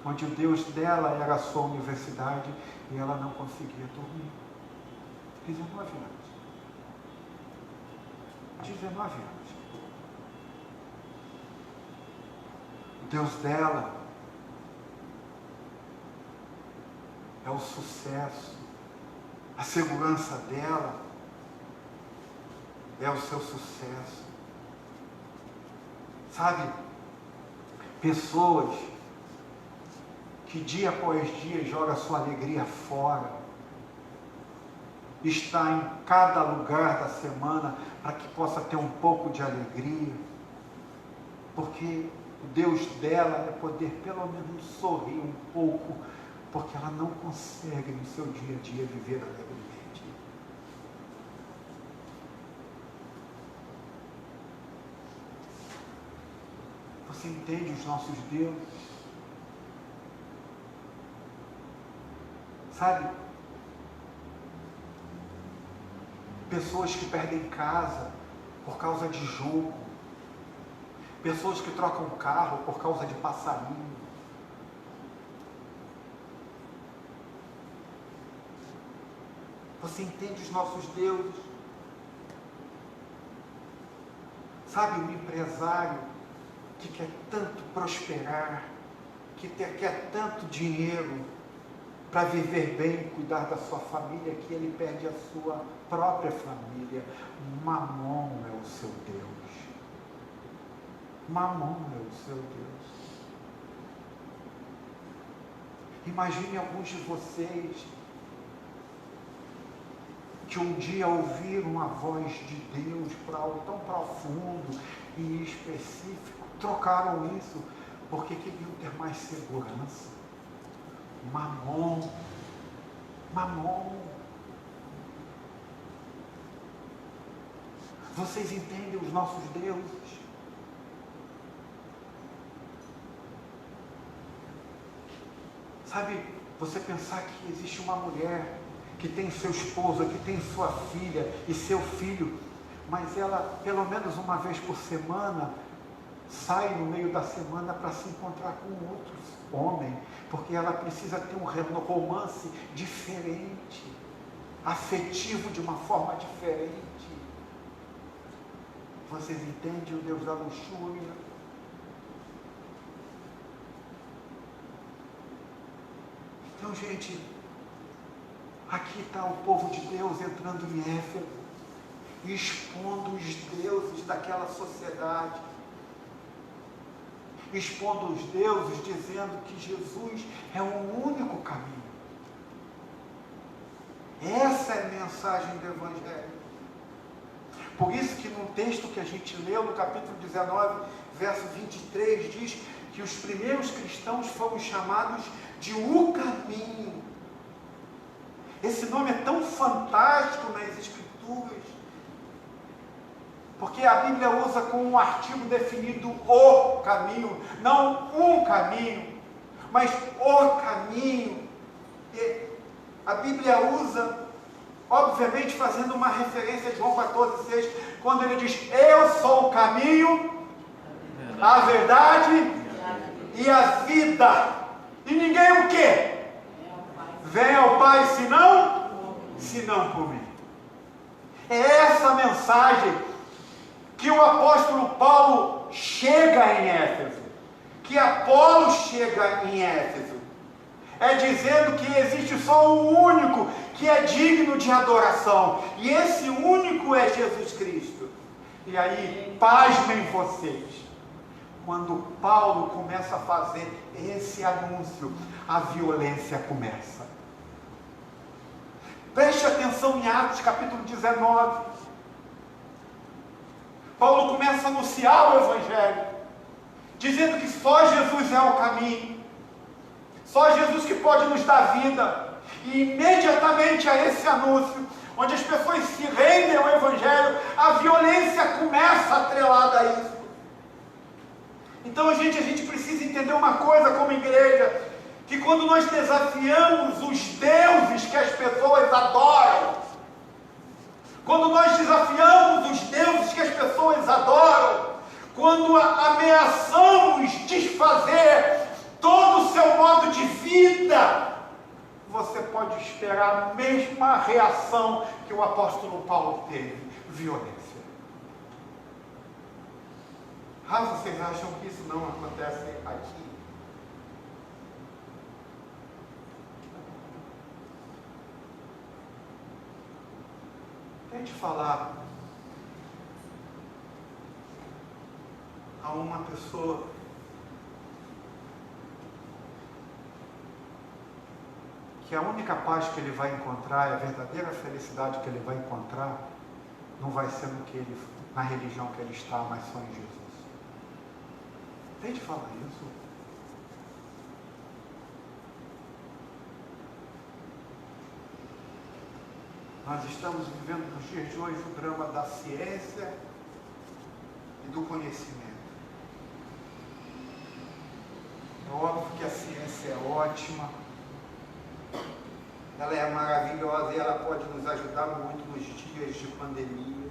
onde o Deus dela era a sua universidade e ela não conseguia dormir. 19 anos. 19 anos. O Deus dela é o sucesso, a segurança dela é o seu sucesso. Sabe, pessoas que dia após dia jogam a sua alegria fora, está em cada lugar da semana para que possa ter um pouco de alegria, porque o Deus dela é poder pelo menos sorrir um pouco, porque ela não consegue no seu dia a dia viver alegremente. Você entende os nossos deuses? Sabe? Pessoas que perdem casa por causa de jogo. Pessoas que trocam carro por causa de passarinho. Você entende os nossos deuses? Sabe, o empresário que quer tanto prosperar, que quer tanto dinheiro para viver bem, cuidar da sua família, que ele perde a sua própria família. Mamon é o seu Deus. Mamon é o seu Deus. Imagine alguns de vocês que um dia ouviram a voz de Deus para algo tão profundo e específico, trocaram isso porque queriam ter mais segurança. Mamon. Mamon. Vocês entendem os nossos deuses? Sabe, você pensar que existe uma mulher que tem seu esposo, que tem sua filha e seu filho, mas ela, pelo menos uma vez por semana, sai no meio da semana para se encontrar com outros homens, porque ela precisa ter um romance diferente, afetivo de uma forma diferente. Vocês entendem o Deus da luxúria? Então, gente, aqui está o povo de Deus entrando em Éfeso, expondo os deuses daquela sociedade, expondo os deuses, dizendo que Jesus é o único caminho. Essa é a mensagem do Evangelho. Por isso que no texto que a gente leu, no capítulo 19, verso 23, diz que os primeiros cristãos foram chamados de o caminho. Esse nome é tão fantástico nas Escrituras, porque a Bíblia usa como um artigo definido o caminho, não um caminho, mas o caminho. E a Bíblia usa, obviamente, fazendo uma referência a João 14,6, quando ele diz: eu sou o caminho, a verdade e a vida. E ninguém o quê? Vem ao Pai senão por mim. É essa mensagem que o apóstolo Paulo chega em Éfeso, que Apolo chega em Éfeso, é dizendo que existe só um único que é digno de adoração, e esse único é Jesus Cristo. E aí, pasmem vocês, quando Paulo começa a fazer esse anúncio, a violência começa. Preste atenção em Atos capítulo 19. Paulo começa a anunciar o Evangelho, dizendo que só Jesus é o caminho, só Jesus que pode nos dar vida. E imediatamente a esse anúncio, onde as pessoas se rendem ao Evangelho, a violência começa atrelada a isso. Então, a gente precisa entender uma coisa como igreja, que quando nós desafiamos os deuses que as pessoas adoram, quando nós desafiamos os deuses que as pessoas adoram, quando ameaçamos desfazer todo o seu modo de vida, você pode esperar a mesma reação que o apóstolo Paulo teve: violência. Vocês acham que isso não acontece aqui? Tente falar a uma pessoa que a única paz que ele vai encontrar, a verdadeira felicidade que ele vai encontrar, não vai ser na religião que ele está, mas só em Jesus. Tente falar isso. Nós estamos vivendo nos dias de hoje o drama da ciência e do conhecimento. É óbvio que a ciência é ótima, ela é maravilhosa e ela pode nos ajudar muito nos dias de pandemia.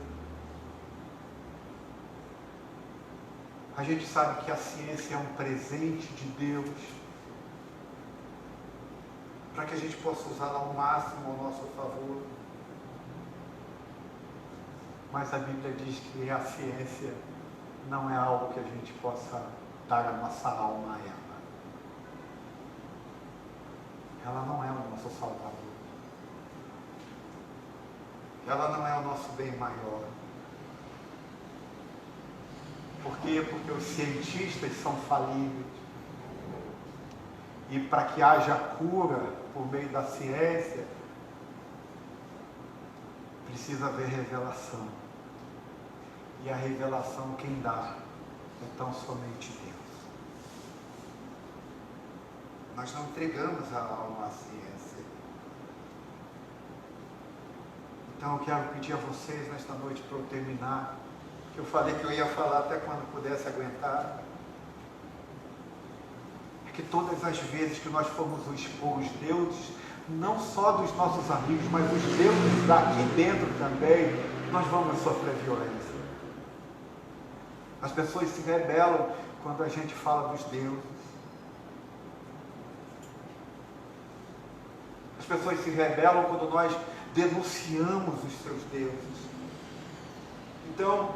A gente sabe que a ciência é um presente de Deus, para que a gente possa usá-la ao máximo ao nosso favor. Mas a Bíblia diz que a ciência não é algo que a gente possa dar a nossa alma a ela. Ela não é o nosso Salvador. Ela não é o nosso bem maior. Por quê? Porque os cientistas são falíveis. E para que haja cura por meio da ciência, precisa haver revelação. E a revelação quem dá é tão somente Deus. Nós não entregamos a alma à ciência. Então eu quero pedir a vocês nesta noite, para eu terminar, que eu falei que eu ia falar até quando pudesse aguentar, é que todas as vezes que nós formos expor os deuses, não só dos nossos amigos, mas os deuses aqui dentro também, nós vamos sofrer violência. As pessoas se rebelam quando a gente fala dos deuses. As pessoas se rebelam quando nós denunciamos os seus deuses. Então,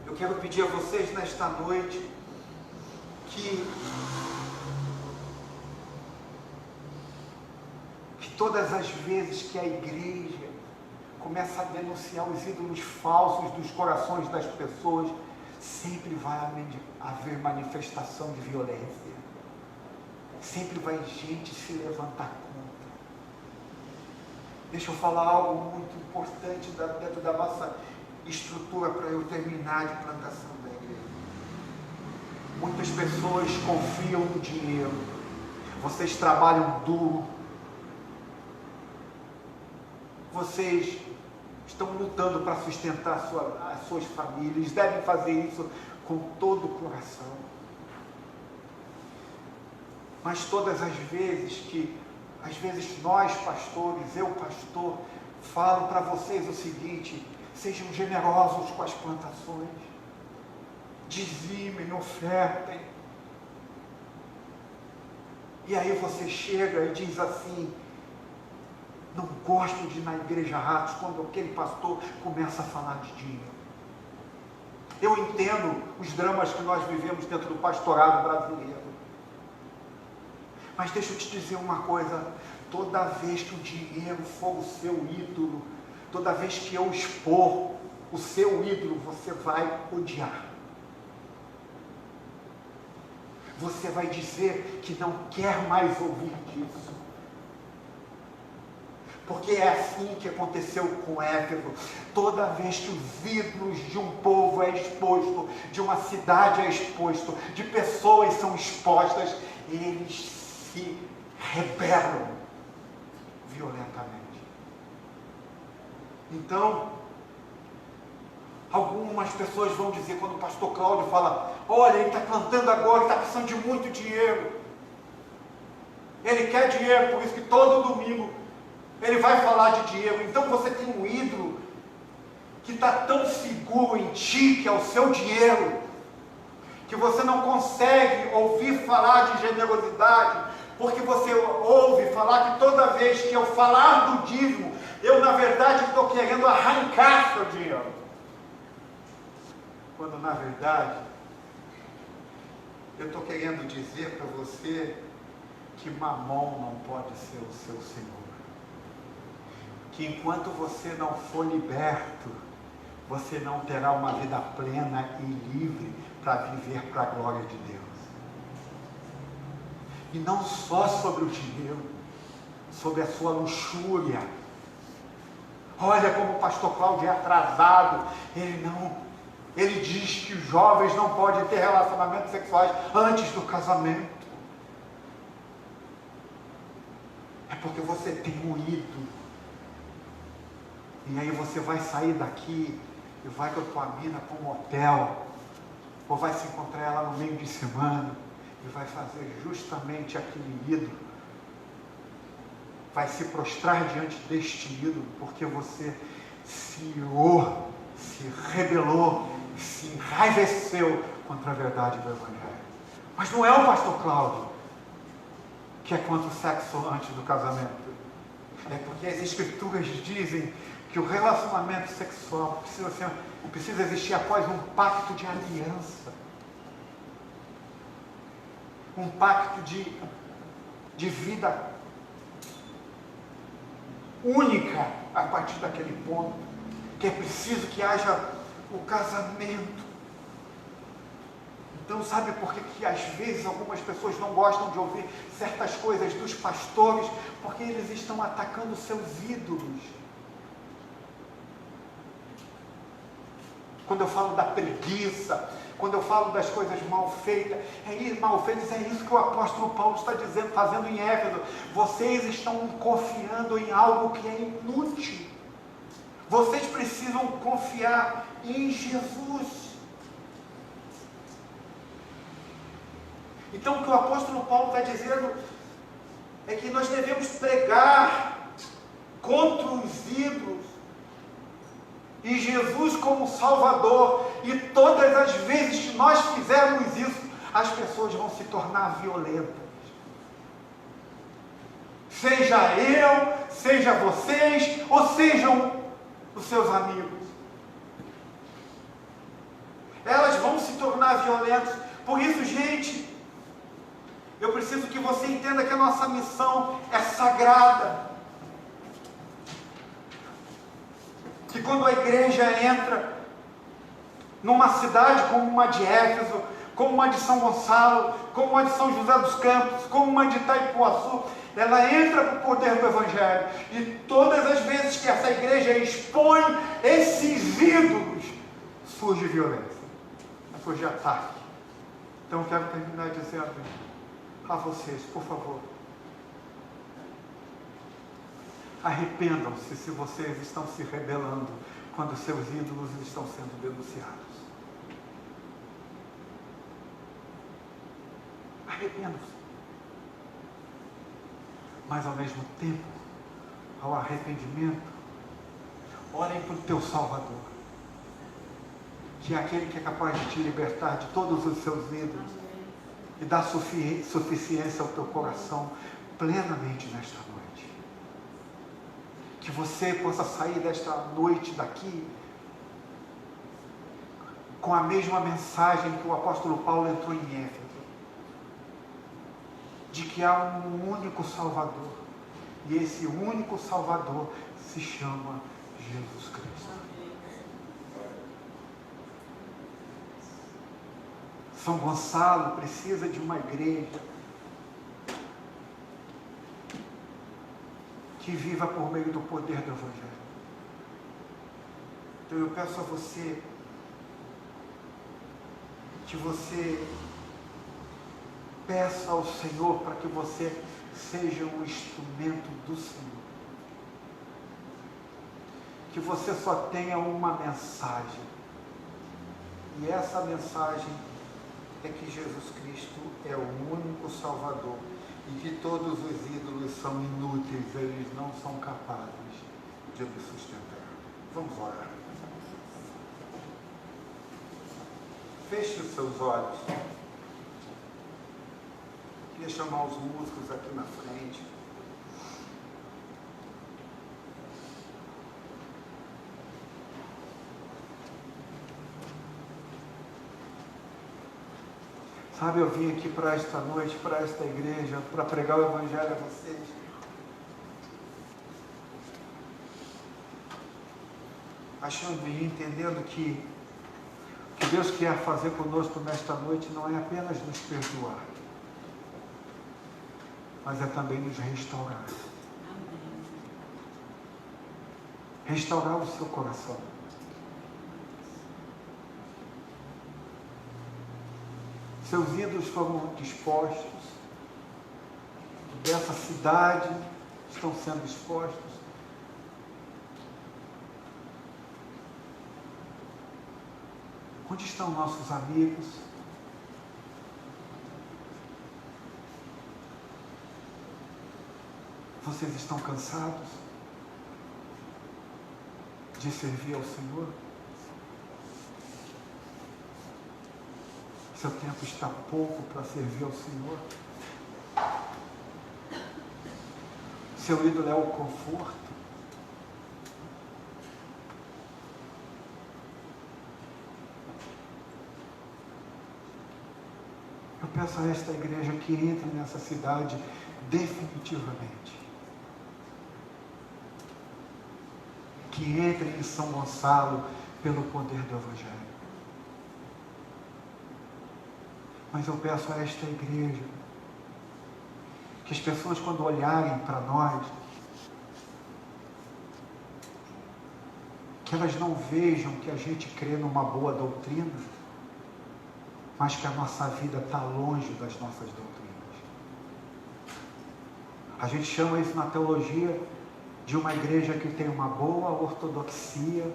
eu quero pedir a vocês nesta noite que todas as vezes que a igreja começa a denunciar os ídolos falsos dos corações das pessoas, sempre vai haver manifestação de violência. Sempre vai gente se levantar contra. Deixa eu falar algo muito importante dentro da nossa estrutura para eu terminar de plantação da igreja. Muitas pessoas confiam no dinheiro. Vocês trabalham duro. Vocês estão lutando para sustentar as suas famílias. Devem fazer isso com todo o coração. Mas todas as vezes às vezes nós pastores, eu pastor, falo para vocês o seguinte: sejam generosos com as plantações, dizimem, ofertem. E aí você chega e diz assim: não gosto de ir na igreja Atos quando aquele pastor começa a falar de dinheiro. Eu entendo os dramas que nós vivemos dentro do pastorado brasileiro. Mas deixa eu te dizer uma coisa: toda vez que o dinheiro for o seu ídolo, toda vez que eu expor o seu ídolo, você vai odiar. Você vai dizer que não quer mais ouvir disso. Porque é assim que aconteceu com Éfeso. Toda vez que os ídolos de um povo é exposto, de uma cidade é exposto, de pessoas são expostas, eles se rebelam violentamente. Então, algumas pessoas vão dizer, quando o pastor Cláudio fala: olha, ele está cantando agora, está precisando de muito dinheiro. Ele quer dinheiro, por isso que todo domingo ele vai falar de dinheiro. Então você tem um ídolo que está tão seguro em ti, que é o seu dinheiro, que você não consegue ouvir falar de generosidade, porque você ouve falar que toda vez que eu falar do dízimo, eu na verdade estou querendo arrancar seu dinheiro. Quando na verdade eu estou querendo dizer para você que Mamon não pode ser o seu Senhor. Que enquanto você não for liberto, você não terá uma vida plena e livre para viver para a glória de Deus. E não só sobre o dinheiro, sobre a sua luxúria. Olha como o pastor Cláudio é atrasado. Ele diz que os jovens não podem ter relacionamentos sexuais antes do casamento. É porque você tem um ídolo. E aí você vai sair daqui e vai com a tua mina para um hotel, ou vai se encontrar ela no meio de semana e vai fazer justamente aquele ídolo. Vai se prostrar diante deste ídolo, porque você se irou, se rebelou, se enraiveceu contra a verdade do Evangelho. Mas não é o pastor Cláudio que é contra o sexo antes do casamento. É porque as Escrituras dizem que o relacionamento sexual precisa existir após um pacto de aliança. Um pacto de vida única a partir daquele ponto. Que é preciso que haja o casamento. Então, sabe por que às vezes algumas pessoas não gostam de ouvir certas coisas dos pastores? Porque eles estão atacando seus ídolos. Quando eu falo da preguiça, quando eu falo das coisas mal feitas, é isso que o apóstolo Paulo está dizendo, fazendo em Éfeso. Vocês estão confiando em algo que é inútil. Vocês precisam confiar em Jesus. Então o que o apóstolo Paulo está dizendo é que nós devemos pregar contra os ídolos e Jesus como Salvador, e todas as vezes que nós fizermos isso, as pessoas vão se tornar violentas. Seja eu, seja vocês, ou sejam os seus amigos. Elas vão se tornar violentas. Por isso, gente, eu preciso que você entenda que a nossa missão é sagrada. Que quando a igreja entra numa cidade como uma de Éfeso, como uma de São Gonçalo, como uma de São José dos Campos, como uma de Itaipuaçu, ela entra para o poder do Evangelho. E todas as vezes que essa igreja expõe esses ídolos, surge violência, surge ataque. Então eu quero terminar dizendo a vocês, por favor, arrependam-se se vocês estão se rebelando quando seus ídolos estão sendo denunciados. Arrependam-se. Mas ao mesmo tempo, ao arrependimento, orem para o teu Salvador, que é aquele que é capaz de te libertar de todos os seus ídolos e dar suficiência ao teu coração plenamente nesta noite. Que você possa sair desta noite daqui com a mesma mensagem que o apóstolo Paulo entrou em Éfeso, de que há um único Salvador, e esse único Salvador se chama Jesus Cristo. São Gonçalo precisa de uma igreja que viva por meio do poder do Evangelho. Então eu peço a você que você peça ao Senhor para que você seja um instrumento do Senhor. Que você só tenha uma mensagem. E essa mensagem é que Jesus Cristo é o único Salvador. E que todos os ídolos são inúteis, eles não são capazes de me sustentar. Vamos orar. Feche os seus olhos. Queria chamar os músicos aqui na frente. Sabe, eu vim aqui para esta noite, para esta igreja, para pregar o Evangelho a vocês. Achando e entendendo que o que Deus quer fazer conosco nesta noite não é apenas nos perdoar, mas é também nos restaurar. Restaurar o seu coração. Seus ídolos foram dispostos, dessa cidade estão sendo expostos. Onde estão nossos amigos? Vocês estão cansados de servir ao Senhor? Seu tempo está pouco para servir ao Senhor? Seu ídolo é o conforto? peço a esta igreja que entre nessa cidade definitivamente. Que entre em São Gonçalo pelo poder do Evangelho. Mas eu peço a esta igreja que as pessoas, quando olharem para nós, que elas não vejam que a gente crê numa boa doutrina, mas que a nossa vida está longe das nossas doutrinas. A gente chama isso na teologia de uma igreja que tem uma boa ortodoxia,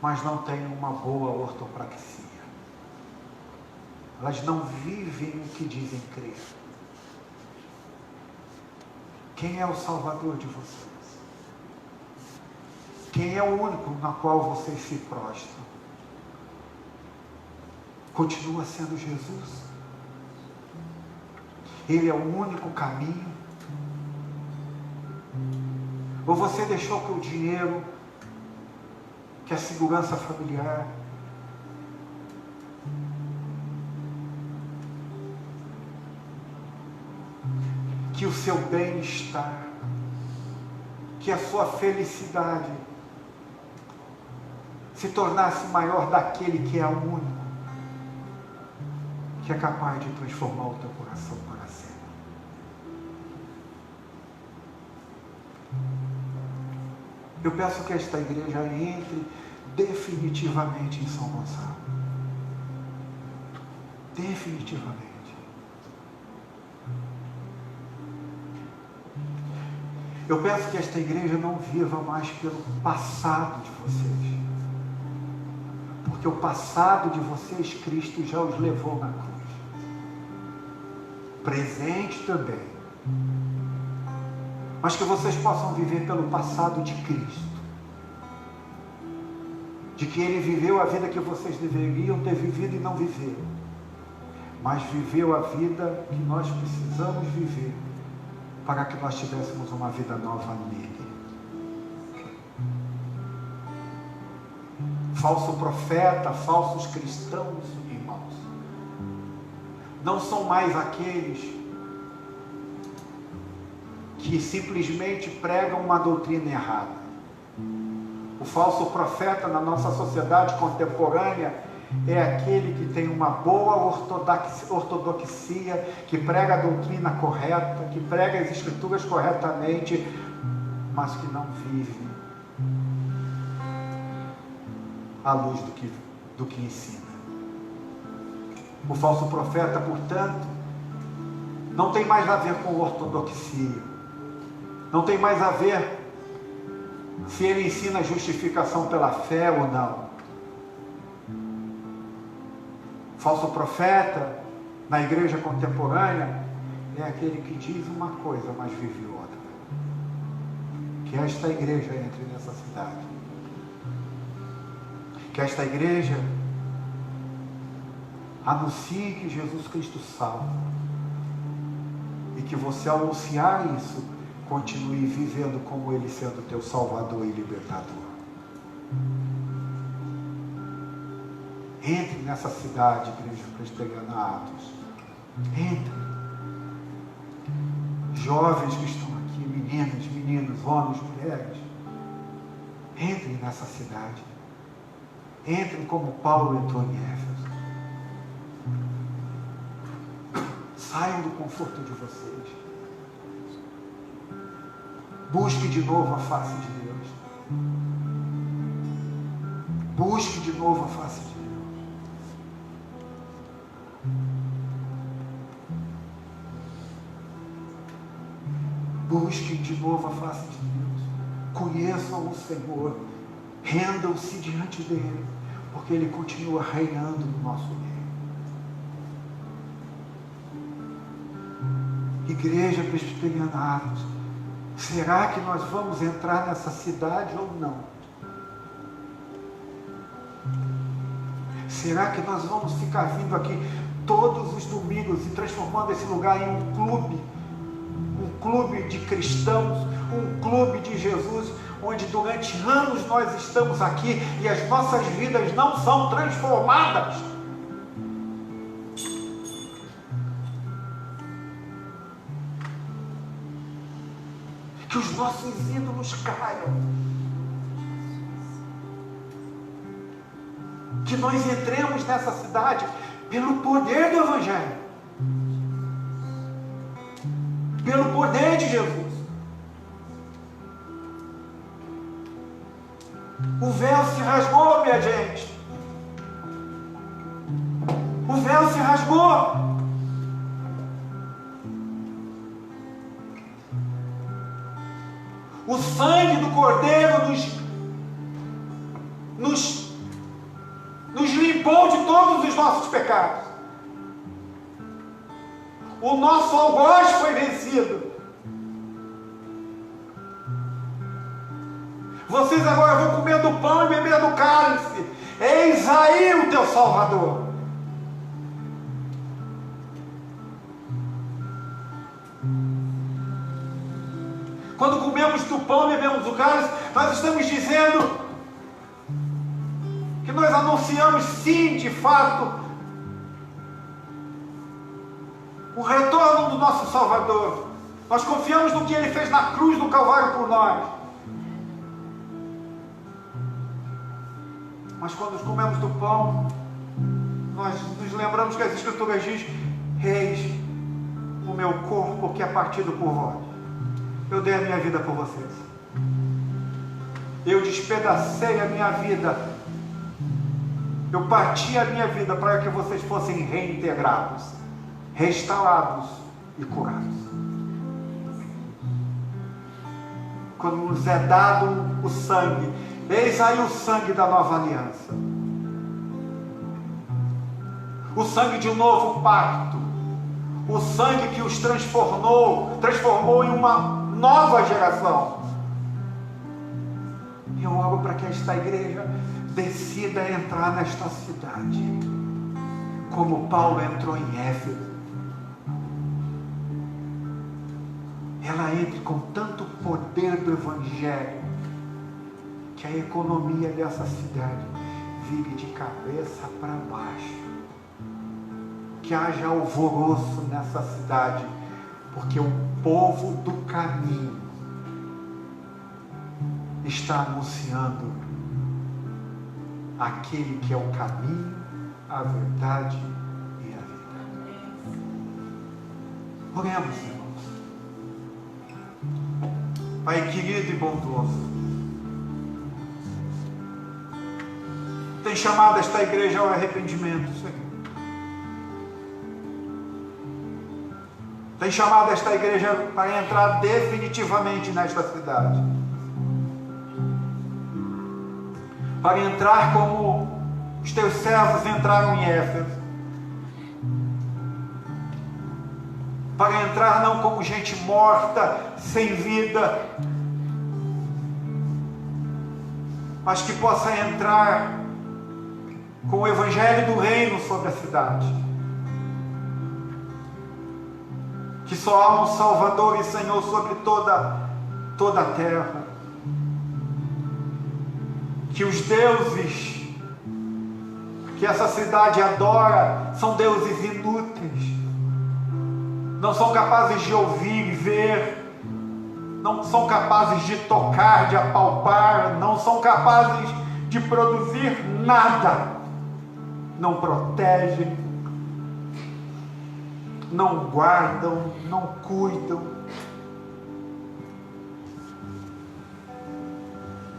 mas não tem uma boa ortopraxia. Elas não vivem o que dizem crer. Quem é o Salvador de vocês? Quem é o único na qual vocês se prostram? Continua sendo Jesus. Ele é o único caminho. Ou você deixou que o dinheiro, que a segurança familiar, que o seu bem-estar, que a sua felicidade se tornasse maior daquele que é o único, que é capaz de transformar o teu coração para sempre. Eu peço que esta igreja entre definitivamente em São Gonçalo. Definitivamente. Eu peço que esta igreja não viva mais pelo passado de vocês. Porque o passado de vocês, Cristo já os levou na cruz. Presente também. Mas que vocês possam viver pelo passado de Cristo. De que Ele viveu a vida que vocês deveriam ter vivido e não viveram. Mas viveu a vida que nós precisamos viver para que nós tivéssemos uma vida nova nele. Falso profeta, falsos cristãos, irmãos, não são mais aqueles que simplesmente pregam uma doutrina errada. O falso profeta na nossa sociedade contemporânea é aquele que tem uma boa ortodoxia, que prega a doutrina correta, que prega as escrituras corretamente, mas que não vive à luz do que ensina. O falso profeta, portanto, não tem mais a ver com ortodoxia, não tem mais a ver se ele ensina a justificação pela fé ou não. Falso profeta na igreja contemporânea é aquele que diz uma coisa, mas vive outra. Que esta igreja entre nessa cidade. Que esta igreja anuncie que Jesus Cristo salva. E que você, ao anunciar isso, continue vivendo como Ele sendo teu Salvador e Libertador. Entre nessa cidade, igreja presbiteriana Atos. Entre. Jovens que estão aqui, meninas, meninos, homens, mulheres. Entrem nessa cidade. Entrem como Paulo entrou em Éfeso. Saiam do conforto de vocês. Busque de novo a face de Deus. Busque de novo a face de Deus. Busquem de novo a face de Deus. Conheçam o Senhor. Rendam-se diante dEle, porque Ele continua reinando no nosso meio. Igreja Presbiteriana Atos, será que nós vamos entrar nessa cidade ou não? Será que nós vamos ficar vindo aqui todos os domingos e transformando esse lugar em um clube de cristãos, um clube de Jesus, onde durante anos nós estamos aqui e as nossas vidas não são transformadas? Que os nossos ídolos caiam. Que nós entremos nessa cidade pelo poder do Evangelho. Pelo poder de Jesus. O véu se rasgou, minha gente. O véu se rasgou. O sangue do Cordeiro nos limpou de todos os nossos pecados. O nosso algoz foi vencido. Vocês agora vão comer do pão e beber do cálice. Eis aí o teu Salvador. Quando comemos do pão e bebemos do cálice, nós estamos dizendo que nós anunciamos sim, de fato, o retorno do nosso Salvador. Nós confiamos no que Ele fez na cruz do Calvário por nós. Mas quando comemos do pão, nós nos lembramos que as Escrituras dizem: eis o meu corpo que é partido por vós. Eu dei a minha vida por vocês. Eu despedacei a minha vida. Eu parti a minha vida para que vocês fossem reintegrados, restaurados e curados. Quando nos é dado o sangue, eis aí o sangue da nova aliança. O sangue de um novo pacto. O sangue que os transformou em uma nova geração. Eu oro para que esta igreja decida entrar nesta cidade, como Paulo entrou em Éfeso. Ela entre com tanto poder do Evangelho, que a economia dessa cidade vire de cabeça para baixo. Que haja alvoroço nessa cidade, porque o povo do caminho está anunciando aquele que é o caminho, a verdade e a vida. Oremos, irmãos. Pai querido e bondoso, tem chamado esta igreja ao arrependimento, Senhor. Tem chamado esta igreja para entrar definitivamente nesta cidade. Para entrar como os teus servos entraram em Éfeso. Para entrar não como gente morta, sem vida, mas que possa entrar com o Evangelho do Reino sobre a cidade. Que só há um Salvador e Senhor sobre toda a terra. Que os deuses que essa cidade adora são deuses inúteis. Não são capazes de ouvir e ver. Não são capazes de tocar, de apalpar. Não são capazes de produzir nada. Não protegem, não guardam, não cuidam.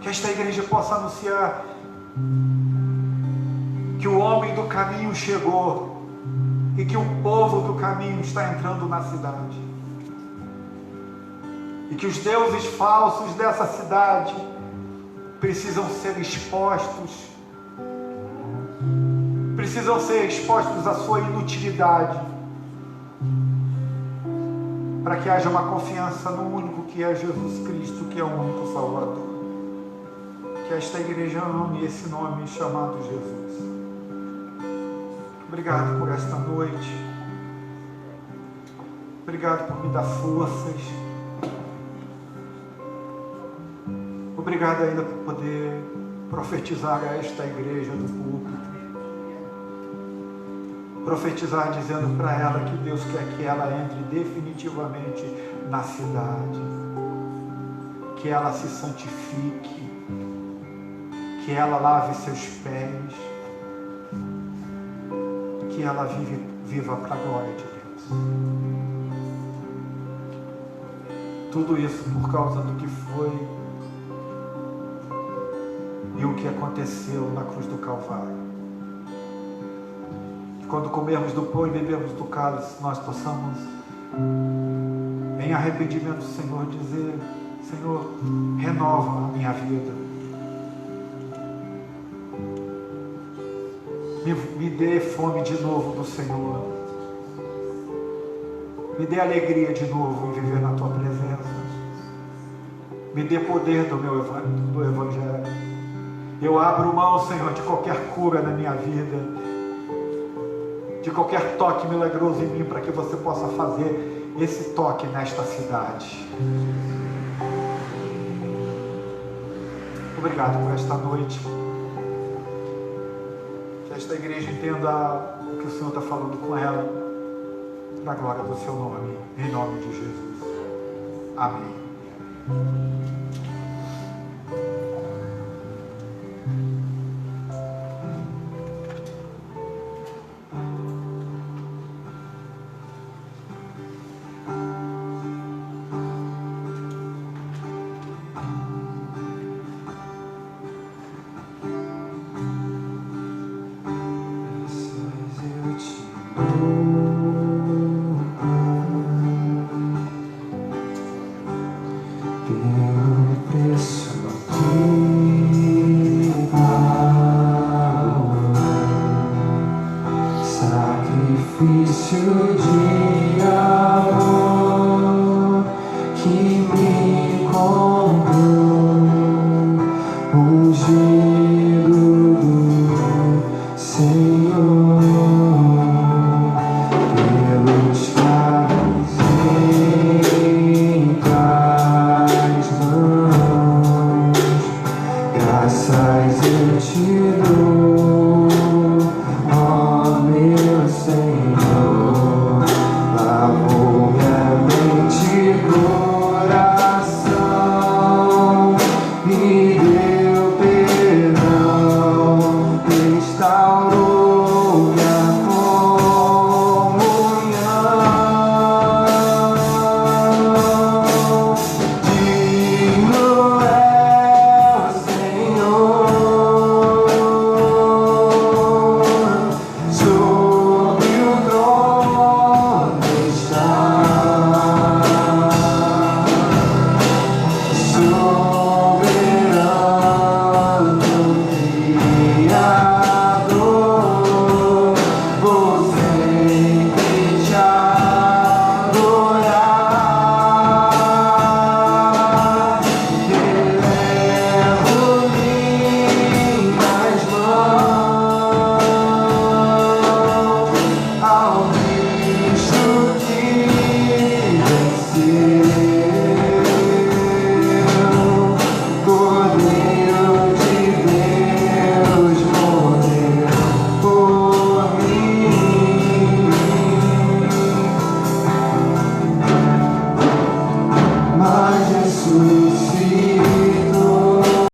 Que esta igreja possa anunciar que o homem do caminho chegou e que o povo do caminho está entrando na cidade. E que os deuses falsos dessa cidade precisam ser expostos. Precisam ser expostos à sua inutilidade, para que haja uma confiança no único que é Jesus Cristo, que é o único Salvador. Que esta igreja ame esse nome chamado Jesus. Obrigado por esta noite. Obrigado por me dar forças. Obrigado ainda por poder profetizar a esta igreja do púlpito. Profetizar dizendo para ela que Deus quer que ela entre definitivamente na cidade. que ela se santifique, que ela lave seus pés, que ela viva para a glória de Deus. Tudo isso por causa do que foi e o que aconteceu na cruz do Calvário. Que quando comermos do pão e bebermos do cálice, nós possamos, em arrependimento, Senhor, dizer: Senhor, renova a minha vida. Me dê fome de novo do Senhor. Me dê alegria de novo em viver na Tua presença. Me dê poder do Evangelho. Eu abro mão, Senhor, de qualquer cura na minha vida, de qualquer toque milagroso em mim, para que você possa fazer esse toque nesta cidade. Obrigado por esta noite. Que esta igreja entenda o que o Senhor está falando com ela, para a glória do seu nome, em nome de Jesus. Amém. Senhor.